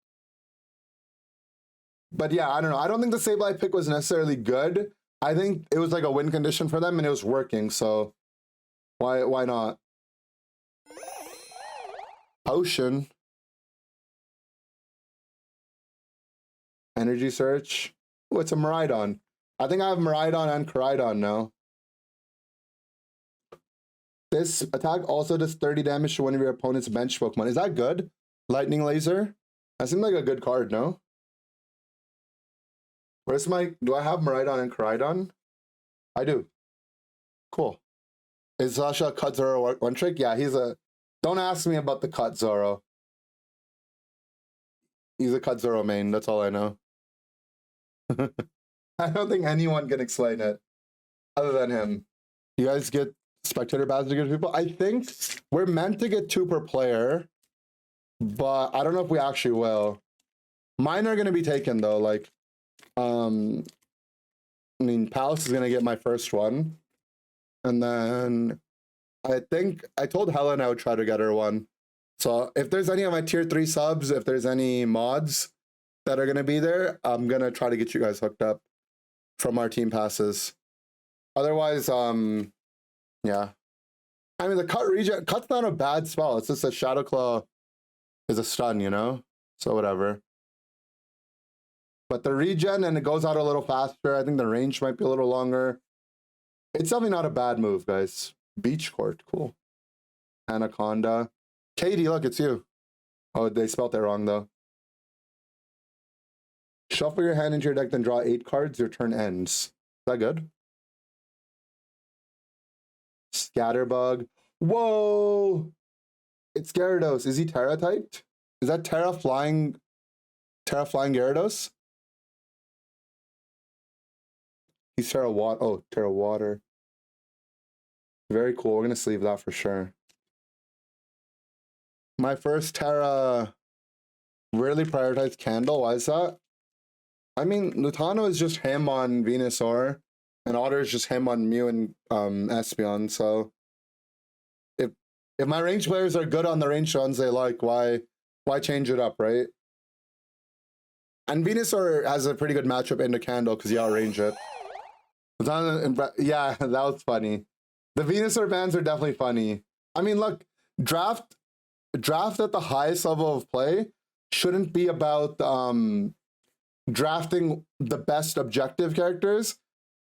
But yeah, I don't know. I don't think the Sableye pick was necessarily good. I think it was like a win condition for them and it was working. So why not? Potion. Energy search. Oh, it's a Miraidon. I think I have Miraidon and Koraidon now. This attack also does 30 damage to one of your opponent's bench Pokemon. Is that good? Lightning Laser? That seems like a good card, no? Where's my... Do I have Miraidon and Koraidon? I do. Cool. Is Sasha Cut Zoro one trick? Yeah, he's a... Don't ask me about the Cut Zoro. He's a Cut Zoro main, that's all I know. I don't think anyone can explain it other than him. You guys get spectator badges to give people? I think we're meant to get 2 per player, but I don't know if we actually will. Mine are going to be taken though. Like, I mean, Palace is going to get my first one. And then I think I told Helen I would try to get her one. So if there's any of my tier 3 subs, if there's any mods that are going to be there, I'm going to try to get you guys hooked up. from our team passes. Otherwise, yeah. I mean, the cut regen, cut's not a bad spell. It's just that Shadow Claw is a stun, you know? So whatever. But the regen, and it goes out a little faster. I think the range might be a little longer. It's definitely not a bad move, guys. Beach Court, cool. Anaconda. Katie, look, it's you. Oh, they spelled it wrong, though. Shuffle your hand into your deck, then draw 8 cards. Your turn ends. Is that good? Scatterbug. Whoa! It's Gyarados. Is he Terra typed? Is that Terra flying Gyarados? He's Terra Water. Oh, Terra Water. Very cool. We're gonna sleeve that for sure. My first Terra really prioritized Candle. Why is that? I mean, Lutano is just him on Venusaur, and Otter is just him on Mew and Espeon. So if my range players are good on the range runs they like, why change it up, right? And Venusaur has a pretty good matchup into Candle because you outrange it. Yeah, that was funny. The Venusaur bans are definitely funny. I mean, look, draft at the highest level of play shouldn't be about drafting the best objective characters.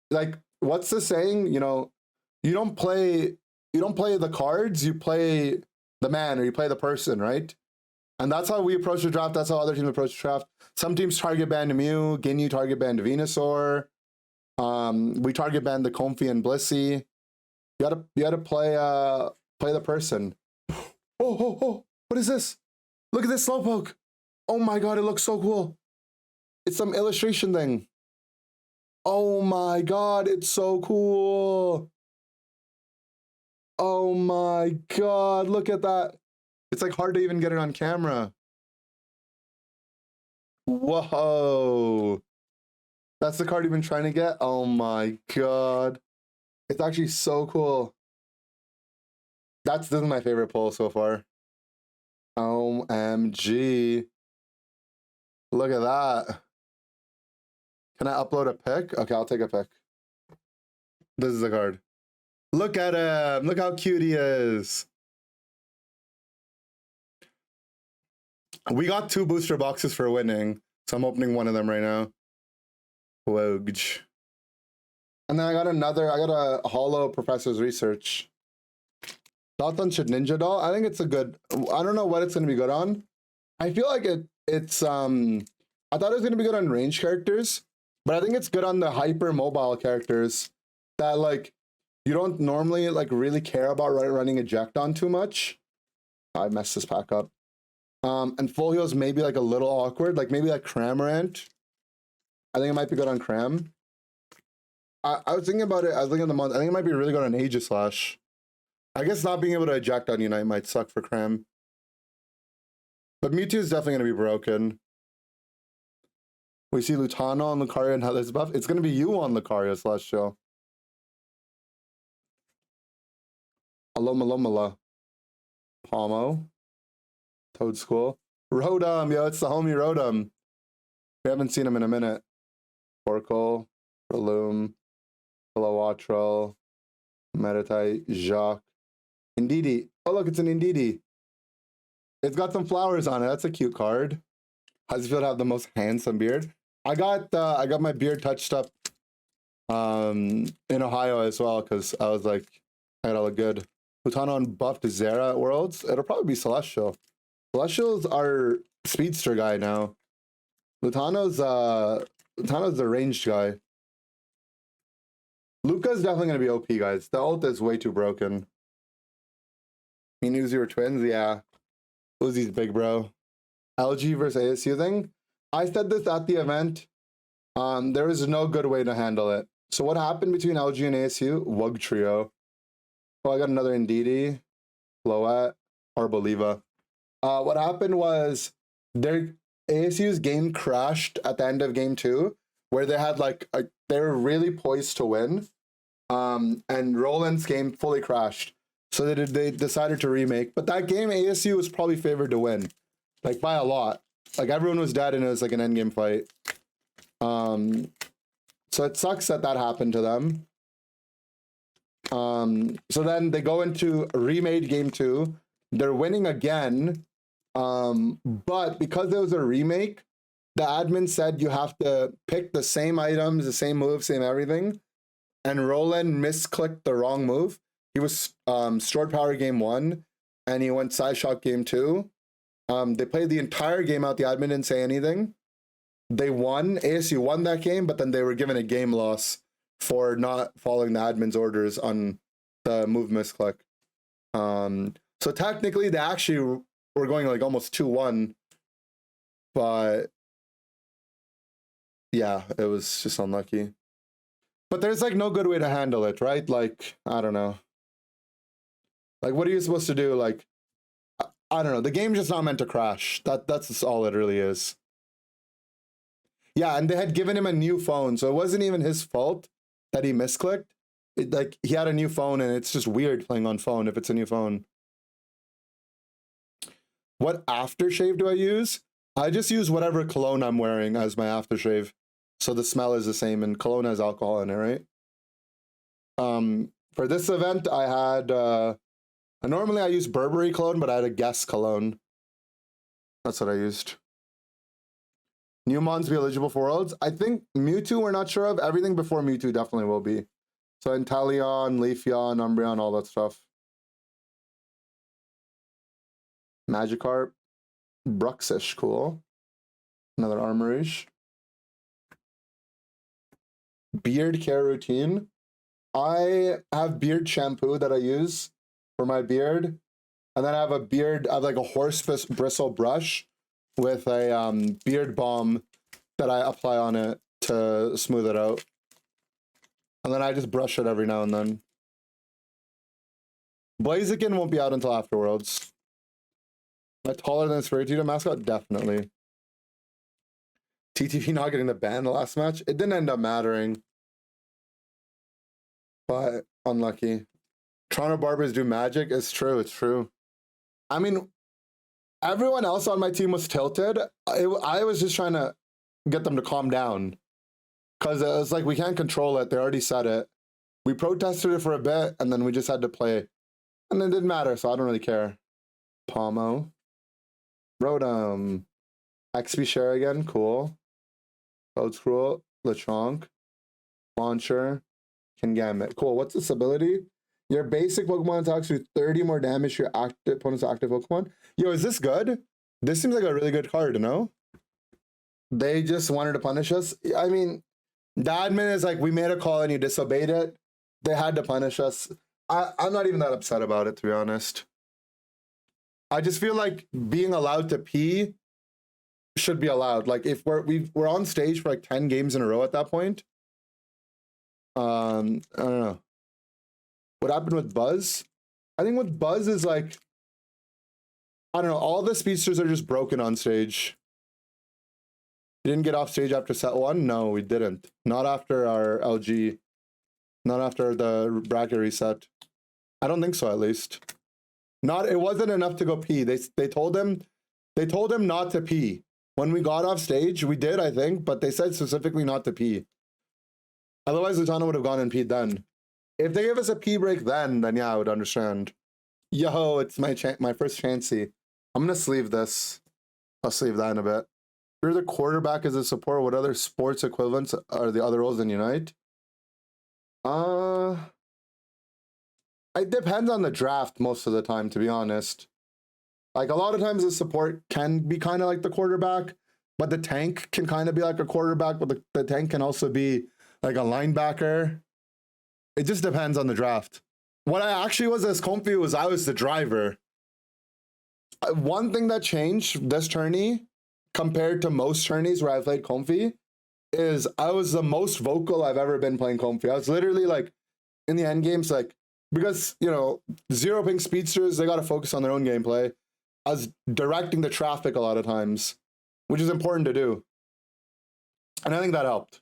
Like, what's the saying? You know, you don't play the cards, you play the man, or you play the person, right? And that's how we approach the draft. That's how other teams approach the draft. Some teams target ban to Mew, Ginyu target ban to Venusaur. We target ban the Comfy and Blissey. You gotta play the person. Oh, what is this? Look at this Slowpoke. Oh my god, it looks so cool. It's some illustration thing. Oh my god, it's so cool. Oh my god, look at that. It's like hard to even get it on camera. Whoa. That's the card you've been trying to get? Oh my god. It's actually so cool. This is my favorite pull so far. OMG. Look at that. Can I upload a pic? Okay, I'll take a pic. This is the card. Look at him. Look how cute he is. We got 2 booster boxes for winning, so I'm opening one of them right now. Woj. And then I got a holo Professor's Research. Thoughts on Ninja Doll? I think it's a good, I don't know what it's going to be good on. I feel like it's I thought it was going to be good on range characters, but I think it's good on the hyper mobile characters that like you don't normally like really care about running eject on too much. I messed this pack up. And full heals maybe like a little awkward, like maybe like Cramorant. I think it might be good on Cram. I was thinking about it. I was looking at the month. I think it might be really good on Aegislash. I guess not being able to eject on Unite might suck for Cram. But Mewtwo is definitely going to be broken. We see Lutano on Lucario and how this buff. It's going to be you on Lucario Celestial. Alomalomala. Palmo. Toad School. Rotom, yo, it's the homie Rotom. We haven't seen him in a minute. Oracle, Breloom, Kilowattrel, Meditite, Jacques, Indeedee. Oh, look, it's an Indeedee. It's got some flowers on it. That's a cute card. How's it feel to have the most handsome beard? I got my beard touched up in Ohio as well because I was like, I gotta look good. Lutano on buffed Zera at Worlds. It'll probably be Celestial. Celestial's our speedster guy now. Lutano's the ranged guy. Luca's definitely gonna be OP, guys. The ult is way too broken. Me and Uzi were twins, yeah. Uzi's big bro. LG versus ASU thing. I said this at the event. There is no good way to handle it. So what happened between LG and ASU? Wug trio. Oh, I got another Indeedee, Floette, Arboliva. What happened was their ASU's game crashed at the end of game 2, where they had they were really poised to win. And Roland's game fully crashed. So they decided to remake. But that game, ASU was probably favored to win. Like by a lot. Like everyone was dead and it was like an endgame fight. So it sucks that that happened to them. So then they go into remade game 2. They're winning again. But because there was a remake, the admin said you have to pick the same items, the same move, same everything. And Roland misclicked the wrong move. He was stored power game 1, and he went side shot game 2. They played the entire game out. The admin didn't say anything. They won. ASU won that game, but then they were given a game loss for not following the admin's orders on the move misclick. So technically, they actually were going like almost 2-1, but yeah, it was just unlucky. But there's like no good way to handle it, right? Like, I don't know. Like, what are you supposed to do? Like, I don't know. The game's just not meant to crash. That's all it really is. Yeah, and they had given him a new phone, so it wasn't even his fault that he misclicked. Like, he had a new phone, and it's just weird playing on phone if it's a new phone. What aftershave do I use? I just use whatever cologne I'm wearing as my aftershave. So the smell is the same, and cologne has alcohol in it, right? For this event, I had... normally I use Burberry cologne, but I had a Guess cologne. That's what I used. New mons be eligible for Worlds? I think Mewtwo we're not sure of. Everything before Mewtwo definitely will be. So Inteleon, Leafeon, Umbreon, all that stuff. Magikarp. Bruxish, cool. Another Armorish. Beard care routine. I have beard shampoo that I use for my beard. And then I have like a horse bristle brush with a beard balm that I apply on it to smooth it out. And then I just brush it every now and then. Blaziken won't be out until after Worlds. Am I taller than Spiritomb mascot? Definitely. TTV not getting the ban the last match? It didn't end up mattering. But unlucky. Toronto Barbers do magic? It's true, it's true. I mean, everyone else on my team was tilted. I was just trying to get them to calm down. Because it was like, we can't control it. They already said it. We protested it for a bit, and then we just had to play. And it didn't matter, so I don't really care. Palmo. Rotom. XP share again, cool. Code Scroll. Lechonk. Launcher. Kingambit. Cool, what's this ability? Your basic Pokemon attacks do 30 more damage to your opponent's active Pokemon. Yo, is this good? This seems like a really good card, no? They just wanted to punish us. I mean, the admin is like, we made a call and you disobeyed it. They had to punish us. I'm not even that upset about it, to be honest. I just feel like being allowed to pee should be allowed. Like, if we're on stage for like 10 games in a row at that point. I don't know. What happened with Buzz? I think with Buzz is like, I don't know, all the speedsters are just broken on stage. We didn't get off stage after set 1? No, we didn't. Not after our LG. Not after the bracket reset. I don't think so, at least. It wasn't enough to go pee. They told him not to pee. When we got off stage, we did, I think, but they said specifically not to pee. Otherwise, Lutano would have gone and peed then. If they gave us a pee break then yeah, I would understand. Yo, it's my first chancey. I'm gonna sleeve this. I'll sleeve that in a bit. You're the quarterback as a support. What other sports equivalents are the other roles in Unite? It depends on the draft most of the time, to be honest. Like, a lot of times the support can be kind of like the quarterback, but the tank can kind of be like a quarterback, but the tank can also be like a linebacker. It just depends on the draft. What I actually was as Comfy was I was the driver. One thing that changed this tourney compared to most tourneys where I played Comfy is I was the most vocal I've ever been playing Comfy. I was literally like, in the end games, like, because, you know, zero ping speedsters, they got to focus on their own gameplay. I was directing the traffic a lot of times, which is important to do. And I think that helped.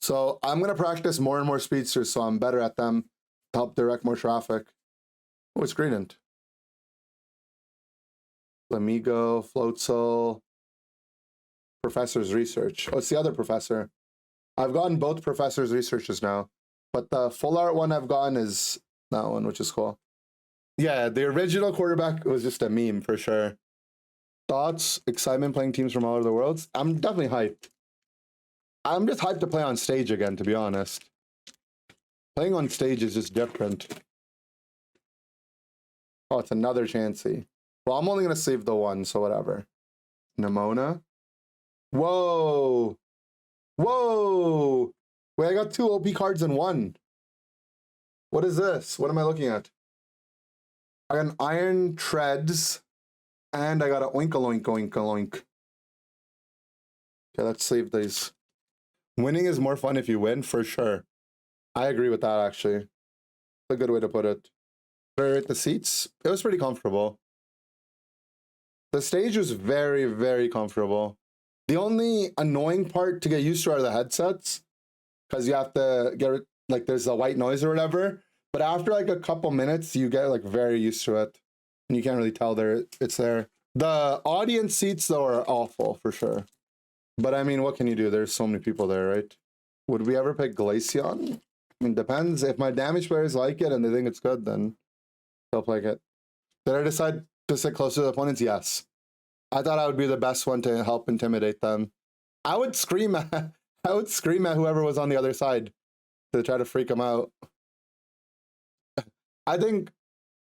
So I'm going to practice more and more speedsters so I'm better at them to help direct more traffic. Oh, it's Greenant. Flamigo, Floatzel, Professor's Research. Oh, it's the other professor. I've gotten both professors' researches now, but the full art one I've gotten is that one, which is cool. Yeah, the original quarterback was just a meme for sure. Thoughts, excitement playing teams from all over the world? I'm definitely hyped. I'm just hyped to play on stage again, to be honest. Playing on stage is just different. Oh, it's another Chansey. Well, I'm only going to save the one, so whatever. Nimona. Whoa. Whoa. Wait, I got 2 OP cards in one. What is this? What am I looking at? I got an Iron Treads, and I got an Oink-a-Loink, Oink-a-Loink. Okay, let's save these. Winning is more fun if you win, for sure. I agree with that, actually. It's a good way to put it. Did I rate the seats? It was pretty comfortable. The stage was very, very comfortable. The only annoying part to get used to are the headsets, because you have to get, like, there's a white noise or whatever. But after, like, a couple minutes, you get, like, very used to it. And you can't really tell it's there. The audience seats, though, are awful, for sure. But, I mean, what can you do? There's so many people there, right? Would we ever pick Glaceon? I mean, depends. If my damage players like it and they think it's good, then they'll play it. Did I decide to sit closer to the opponents? Yes. I thought I would be the best one to help intimidate them. I would scream at whoever was on the other side to try to freak them out. I think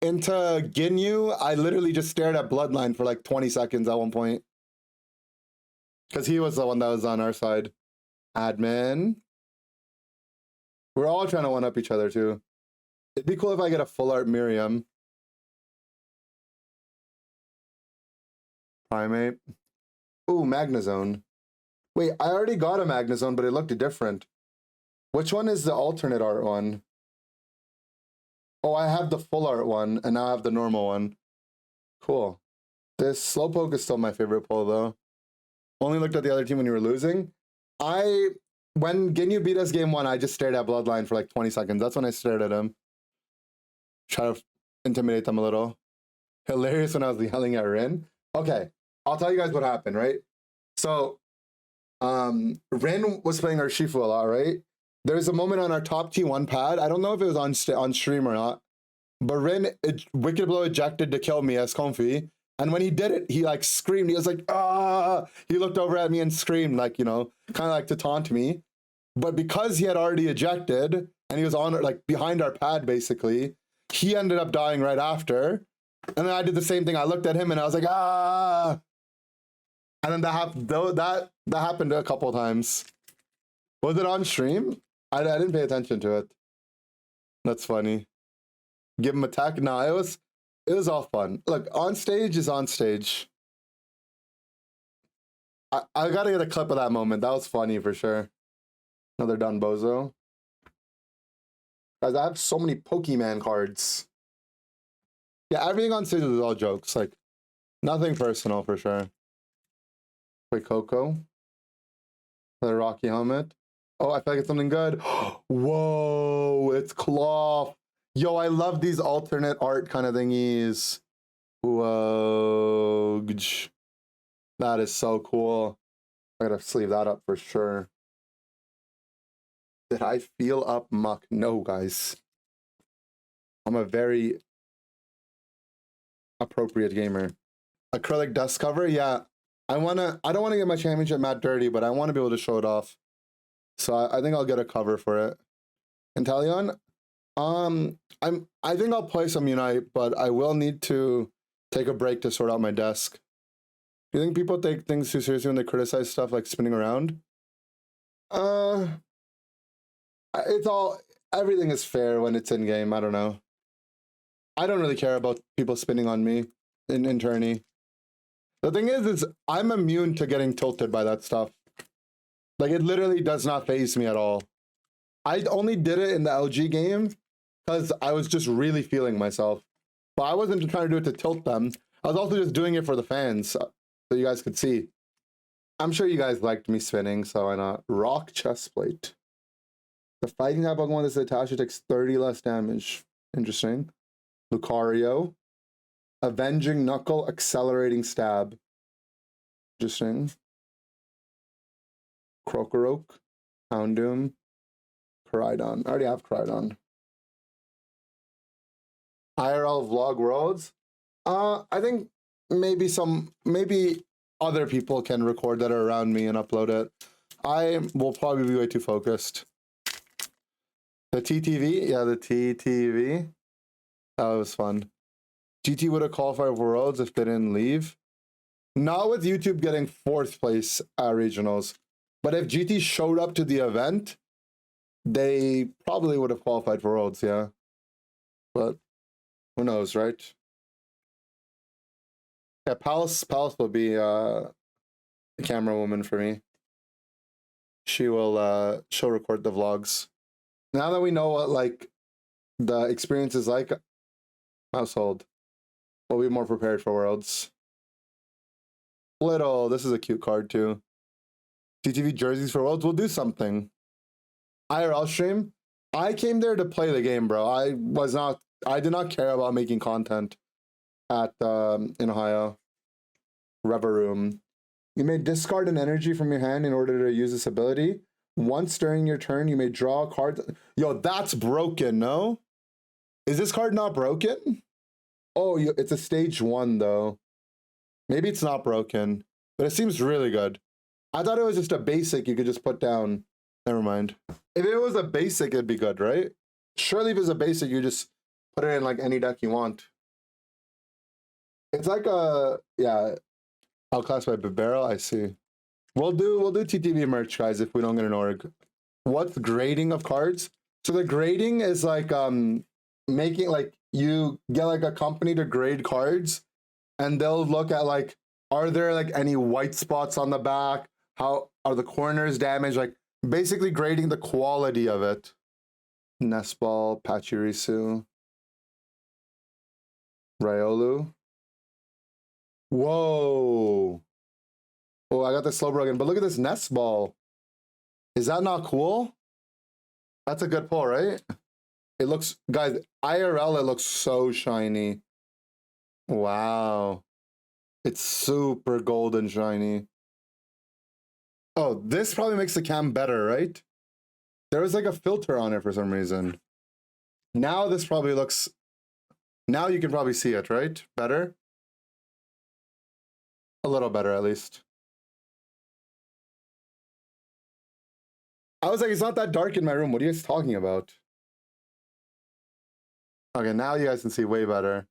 into Ginyu, I literally just stared at Bloodline for like 20 seconds at one point. Because he was the one that was on our side. Admin. We're all trying to one-up each other, too. It'd be cool if I get a full art Miriam. Primate. Ooh, Magnezone. Wait, I already got a Magnezone, but it looked different. Which one is the alternate art one? Oh, I have the full art one, and now I have the normal one. Cool. This Slowpoke is still my favorite pull, though. Only looked at the other team when you were losing. When Ginyu beat us game 1, I just stared at Bloodline for like 20 seconds. That's when I stared at him. Try to intimidate them a little. Hilarious when I was yelling at Rin. Okay, I'll tell you guys what happened, right? So, Rin was playing Urshifu a lot, right? There's a moment on our top T1 pad. I don't know if it was on stream or not, but Rin Wicked Blow ejected to kill me as Comfy. And when he did it, he like screamed. He was like, ah! He looked over at me and screamed, like, you know, kind of like to taunt me. But because he had already ejected and he was on like behind our pad, basically, he ended up dying right after. And then I did the same thing. I looked at him and I was like, ah! And then that happened a couple of times. Was it on stream? I didn't pay attention to it. That's funny. Give him attack? No, it was all fun. Look, on stage is on stage. I gotta get a clip of that moment. That was funny for sure. Another Don Bozo. Guys, I have so many Pokemon cards. Yeah, everything on stage is all jokes. Like, nothing personal for sure. Wait, Coco. Another Rocky helmet. Oh, I feel like it's something good. Whoa, it's Cloth. Yo, I love these alternate art kind of thingies. Whoa. That is so cool. I gotta sleeve that up for sure. Did I feel up muck? No, guys. I'm a very appropriate gamer. Acrylic dust cover? Yeah. I don't want to get my championship mat dirty, but I want to be able to show it off. So I think I'll get a cover for it. Inteleon? I think I'll play some Unite, but I will need to take a break to sort out my desk. Do you think people take things too seriously when they criticize stuff like spinning around? Everything is fair when it's in game. I don't know. I don't really care about people spinning on me in tourney. The thing is I'm immune to getting tilted by that stuff. Like, it literally does not faze me at all. I only did it in the LG game because I was just really feeling myself. But I wasn't trying to do it to tilt them. I was also just doing it for the fans, so you guys could see. I'm sure you guys liked me spinning, so why not? Rock chestplate. The fighting type Pokemon that's attached takes 30 less damage. Interesting. Lucario. Avenging Knuckle, accelerating stab. Interesting. Crocoroke. Houndoom. Koraidon. I already have Koraidon. IRL vlog worlds. I think maybe other people can record that are around me and upload it. I will probably be way too focused. The TTV, yeah, the TTV. That was fun. GT would have qualified for worlds if they didn't leave. Not with YouTube getting 4th place at regionals, but if GT showed up to the event, they probably would have qualified for worlds, yeah. But who knows, right? Yeah, Palace will be the camera woman for me. She'll record the vlogs. Now that we know what like the experience is like, household, we'll be more prepared for worlds. Little, this is a cute card too. TTV jerseys for worlds, we'll do something. IRL stream, I came there to play the game, bro. I did not care about making content at in Ohio. Rever Room. You may discard an energy from your hand in order to use this ability. Once during your turn, you may draw a card. Yo, that's broken, no? Is this card not broken? Oh, it's a stage 1, though. Maybe it's not broken, but it seems really good. I thought it was just a basic you could just put down. Never mind. If it was a basic, it'd be good, right? Surely if it's a basic, you just put it in like any deck you want. It's like a, yeah, outclassed by Bibero, I see. We'll do TTV merch, guys, if we don't get an org. What's grading of cards? So the grading is like making like you get like a company to grade cards and they'll look at like, are there like any white spots on the back? How are the corners damaged? Like basically grading the quality of it. Nestball, Pachirisu, Riolu. Whoa. Oh, I got the Slowbro, but look at this Nestball. Is that not cool? That's a good pull, right? It looks, guys, IRL, it looks so shiny. Wow. It's super golden shiny. Oh, this probably makes the cam better, right? There was like a filter on it for some reason. Now this probably looks, now you can probably see it, right? Better? A little better at least. I was like, it's not that dark in my room. What are you guys talking about? Okay, now you guys can see way better.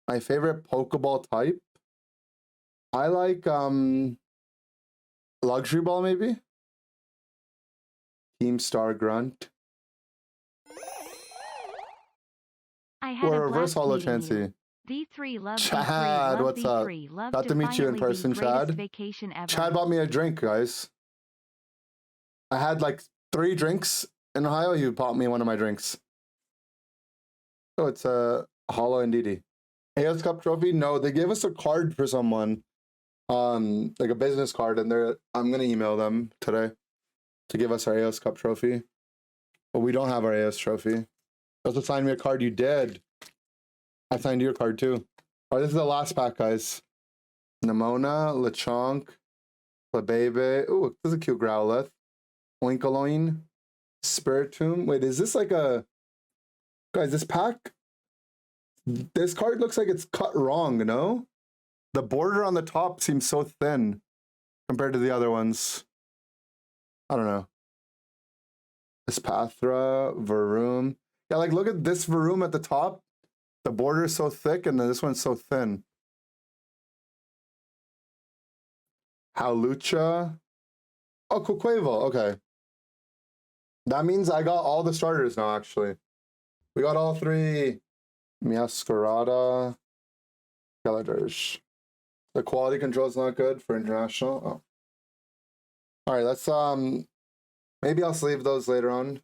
My favorite Pokeball type? I like Luxury Ball maybe? Team Star Grunt. I had Or a Reverse blast Holo meeting you. Chansey. V3 love Chad, V3 love what's up? V3 love Got to meet you in defiantly person, the greatest Chad. vacation ever. Chad bought me a drink, guys. I had like 3 drinks in Ohio. He bought me one of my drinks. Oh, it's a Holo Ndidi. AS Cup trophy? No, they gave us a card for someone. Like a business card, and I'm gonna email them today to give us our AS Cup trophy. But we don't have our AS trophy. Also signed me a card. You did. I signed your card too. All right, this is the last pack, guys. Nemona, Lechonk, Lebebe. Ooh, this is a cute Growlithe. Oinkoloin, Spiritomb. Wait, is this like a... Guys, this pack... This card looks like it's cut wrong, no? The border on the top seems so thin compared to the other ones. I don't know. Espathra, Varoom. Yeah, like look at this Varoom at the top. The border is so thick and then this one's so thin. Hawlucha. Oh, Kuquevo. Okay. That means I got all the starters now, actually. We got all 3. Miascarada. Galadersh. The quality control is not good for international. Oh. All right, let's maybe I'll sleeve those later on.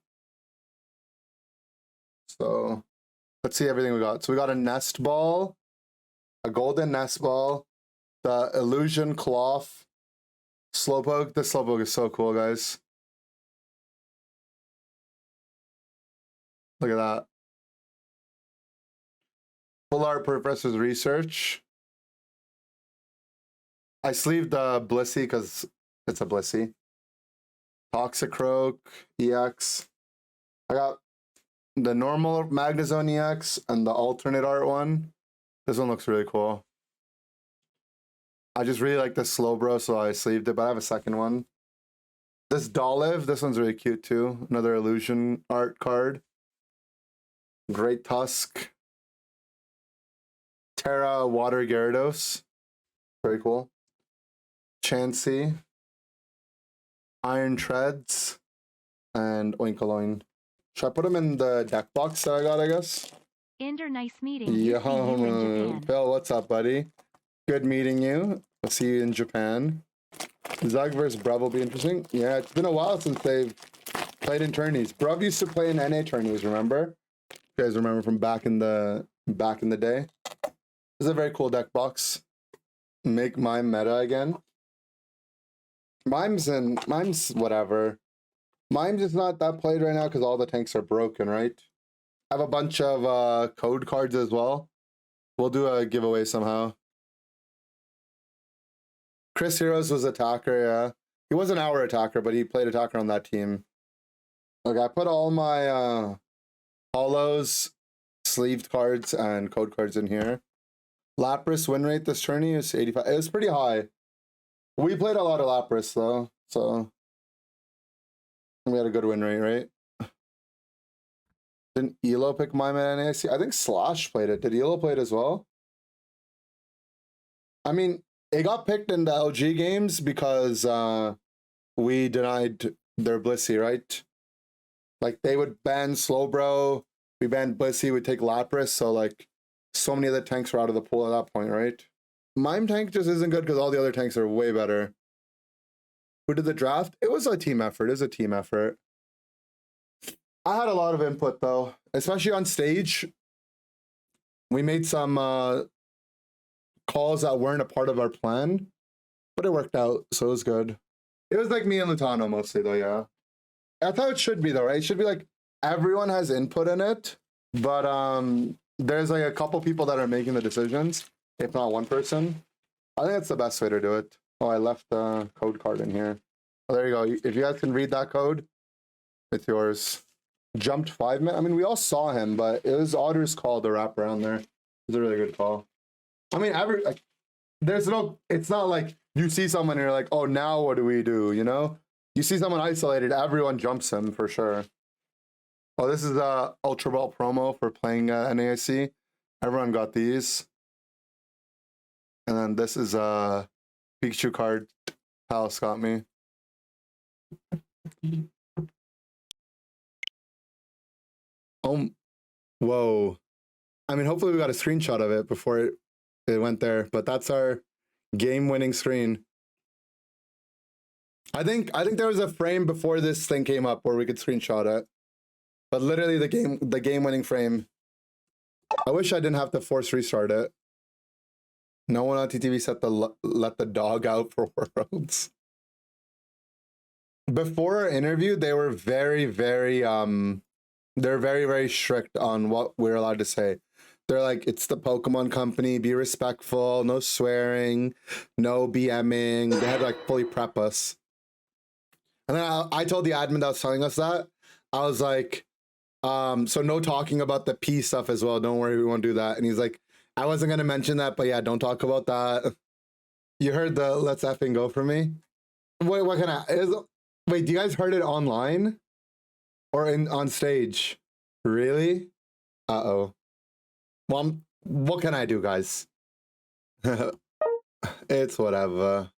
So let's see everything we got. So we got a Nest Ball, a Golden Nest Ball, the Illusion Cloth, Slowpoke. This Slowpoke is so cool, guys. Look at that. Full art Professor's Research. I sleeved Blissey because It's a Blissey. Toxicroak EX. I got the normal Magnezone EX and the alternate art one. This one looks really cool. I just really like the Slowbro, so I sleeved it, but I have a second one. This Dolive, this one's really cute too. Another illusion art card. Great Tusk. Terra Water Gyarados. Very cool. Chansey. Iron Treads. And Oinkologne. Should I put them in the deck box that I got, I guess? Inder, nice meeting. Yo, See you in Japan. Phil, what's up, buddy? Good meeting you. I'll see you in Japan. Zug versus Brev will be interesting. Yeah, it's been a while since they've played in tourneys. Brev used to play in NA tourneys, remember? You guys remember from back in the day? This is a very cool deck box. Make Mime meta again. Mime's whatever. Mime's just not that played right now because all the tanks are broken, right? I have a bunch of code cards as well. We'll do a giveaway somehow. Chris Heroes was attacker, yeah. He wasn't our attacker, but he played attacker on that team. Okay, I put all my holos, sleeved cards, and code cards in here. Lapras win rate this tourney is 85. It was pretty high. We played a lot of Lapras though, so we had a good win rate, right? Didn't Elo pick mine at NAIC? I think Slash played it. Did Elo play it as well? I mean, it got picked in the LG games because we denied their Blissey, right? Like, they would ban Slowbro, we banned Blissey, we'd take Lapras, so, like, so many of the tanks were out of the pool at that point, right? Mime tank just isn't good because all the other tanks are way better. Who did the draft? It was a team effort. It was a team effort. I had a lot of input, though, especially on stage. We made some calls that weren't a part of our plan, but it worked out, so it was good. It was like me and Lutano mostly, though, yeah. That's how it should be, though, right? It should be like everyone has input in it, but there's like a couple people that are making the decisions, if not one person. I think that's the best way to do it. Oh, I left the code card in here. Oh, there you go. If you guys can read that code, it's yours. Jumped 5 minutes. I mean, we all saw him, but it was Otter's call to wrap around there. It was a really good call. I mean, there's no, it's not like you see someone and you're like, oh, now what do we do, you know? You see someone isolated, everyone jumps him for sure. Oh, this is a Ultra Ball promo for playing NAIC. Everyone got these. And then this is a Pikachu card Palace got me. Oh, whoa. I mean, hopefully we got a screenshot of it before it went there, but that's our game-winning screen. I think there was a frame before this thing came up where we could screenshot it. But literally the game-winning frame. I wish I didn't have to force restart it. No one on TTV set let the dog out for Worlds. Before our interview, they were very, very strict on what we're allowed to say. They're like, it's the Pokemon company, be respectful, no swearing, no BMing. They had to like fully prep us. And then I told the admin that was telling us that, I was like, so no talking about the P stuff as well. Don't worry, we won't do that. And he's like, I wasn't gonna mention that, but yeah, don't talk about that. You heard the let's effing go for me? Wait, what can wait, do you guys heard it online? Or on stage? Really? Uh-oh. Well, what can I do, guys? It's whatever.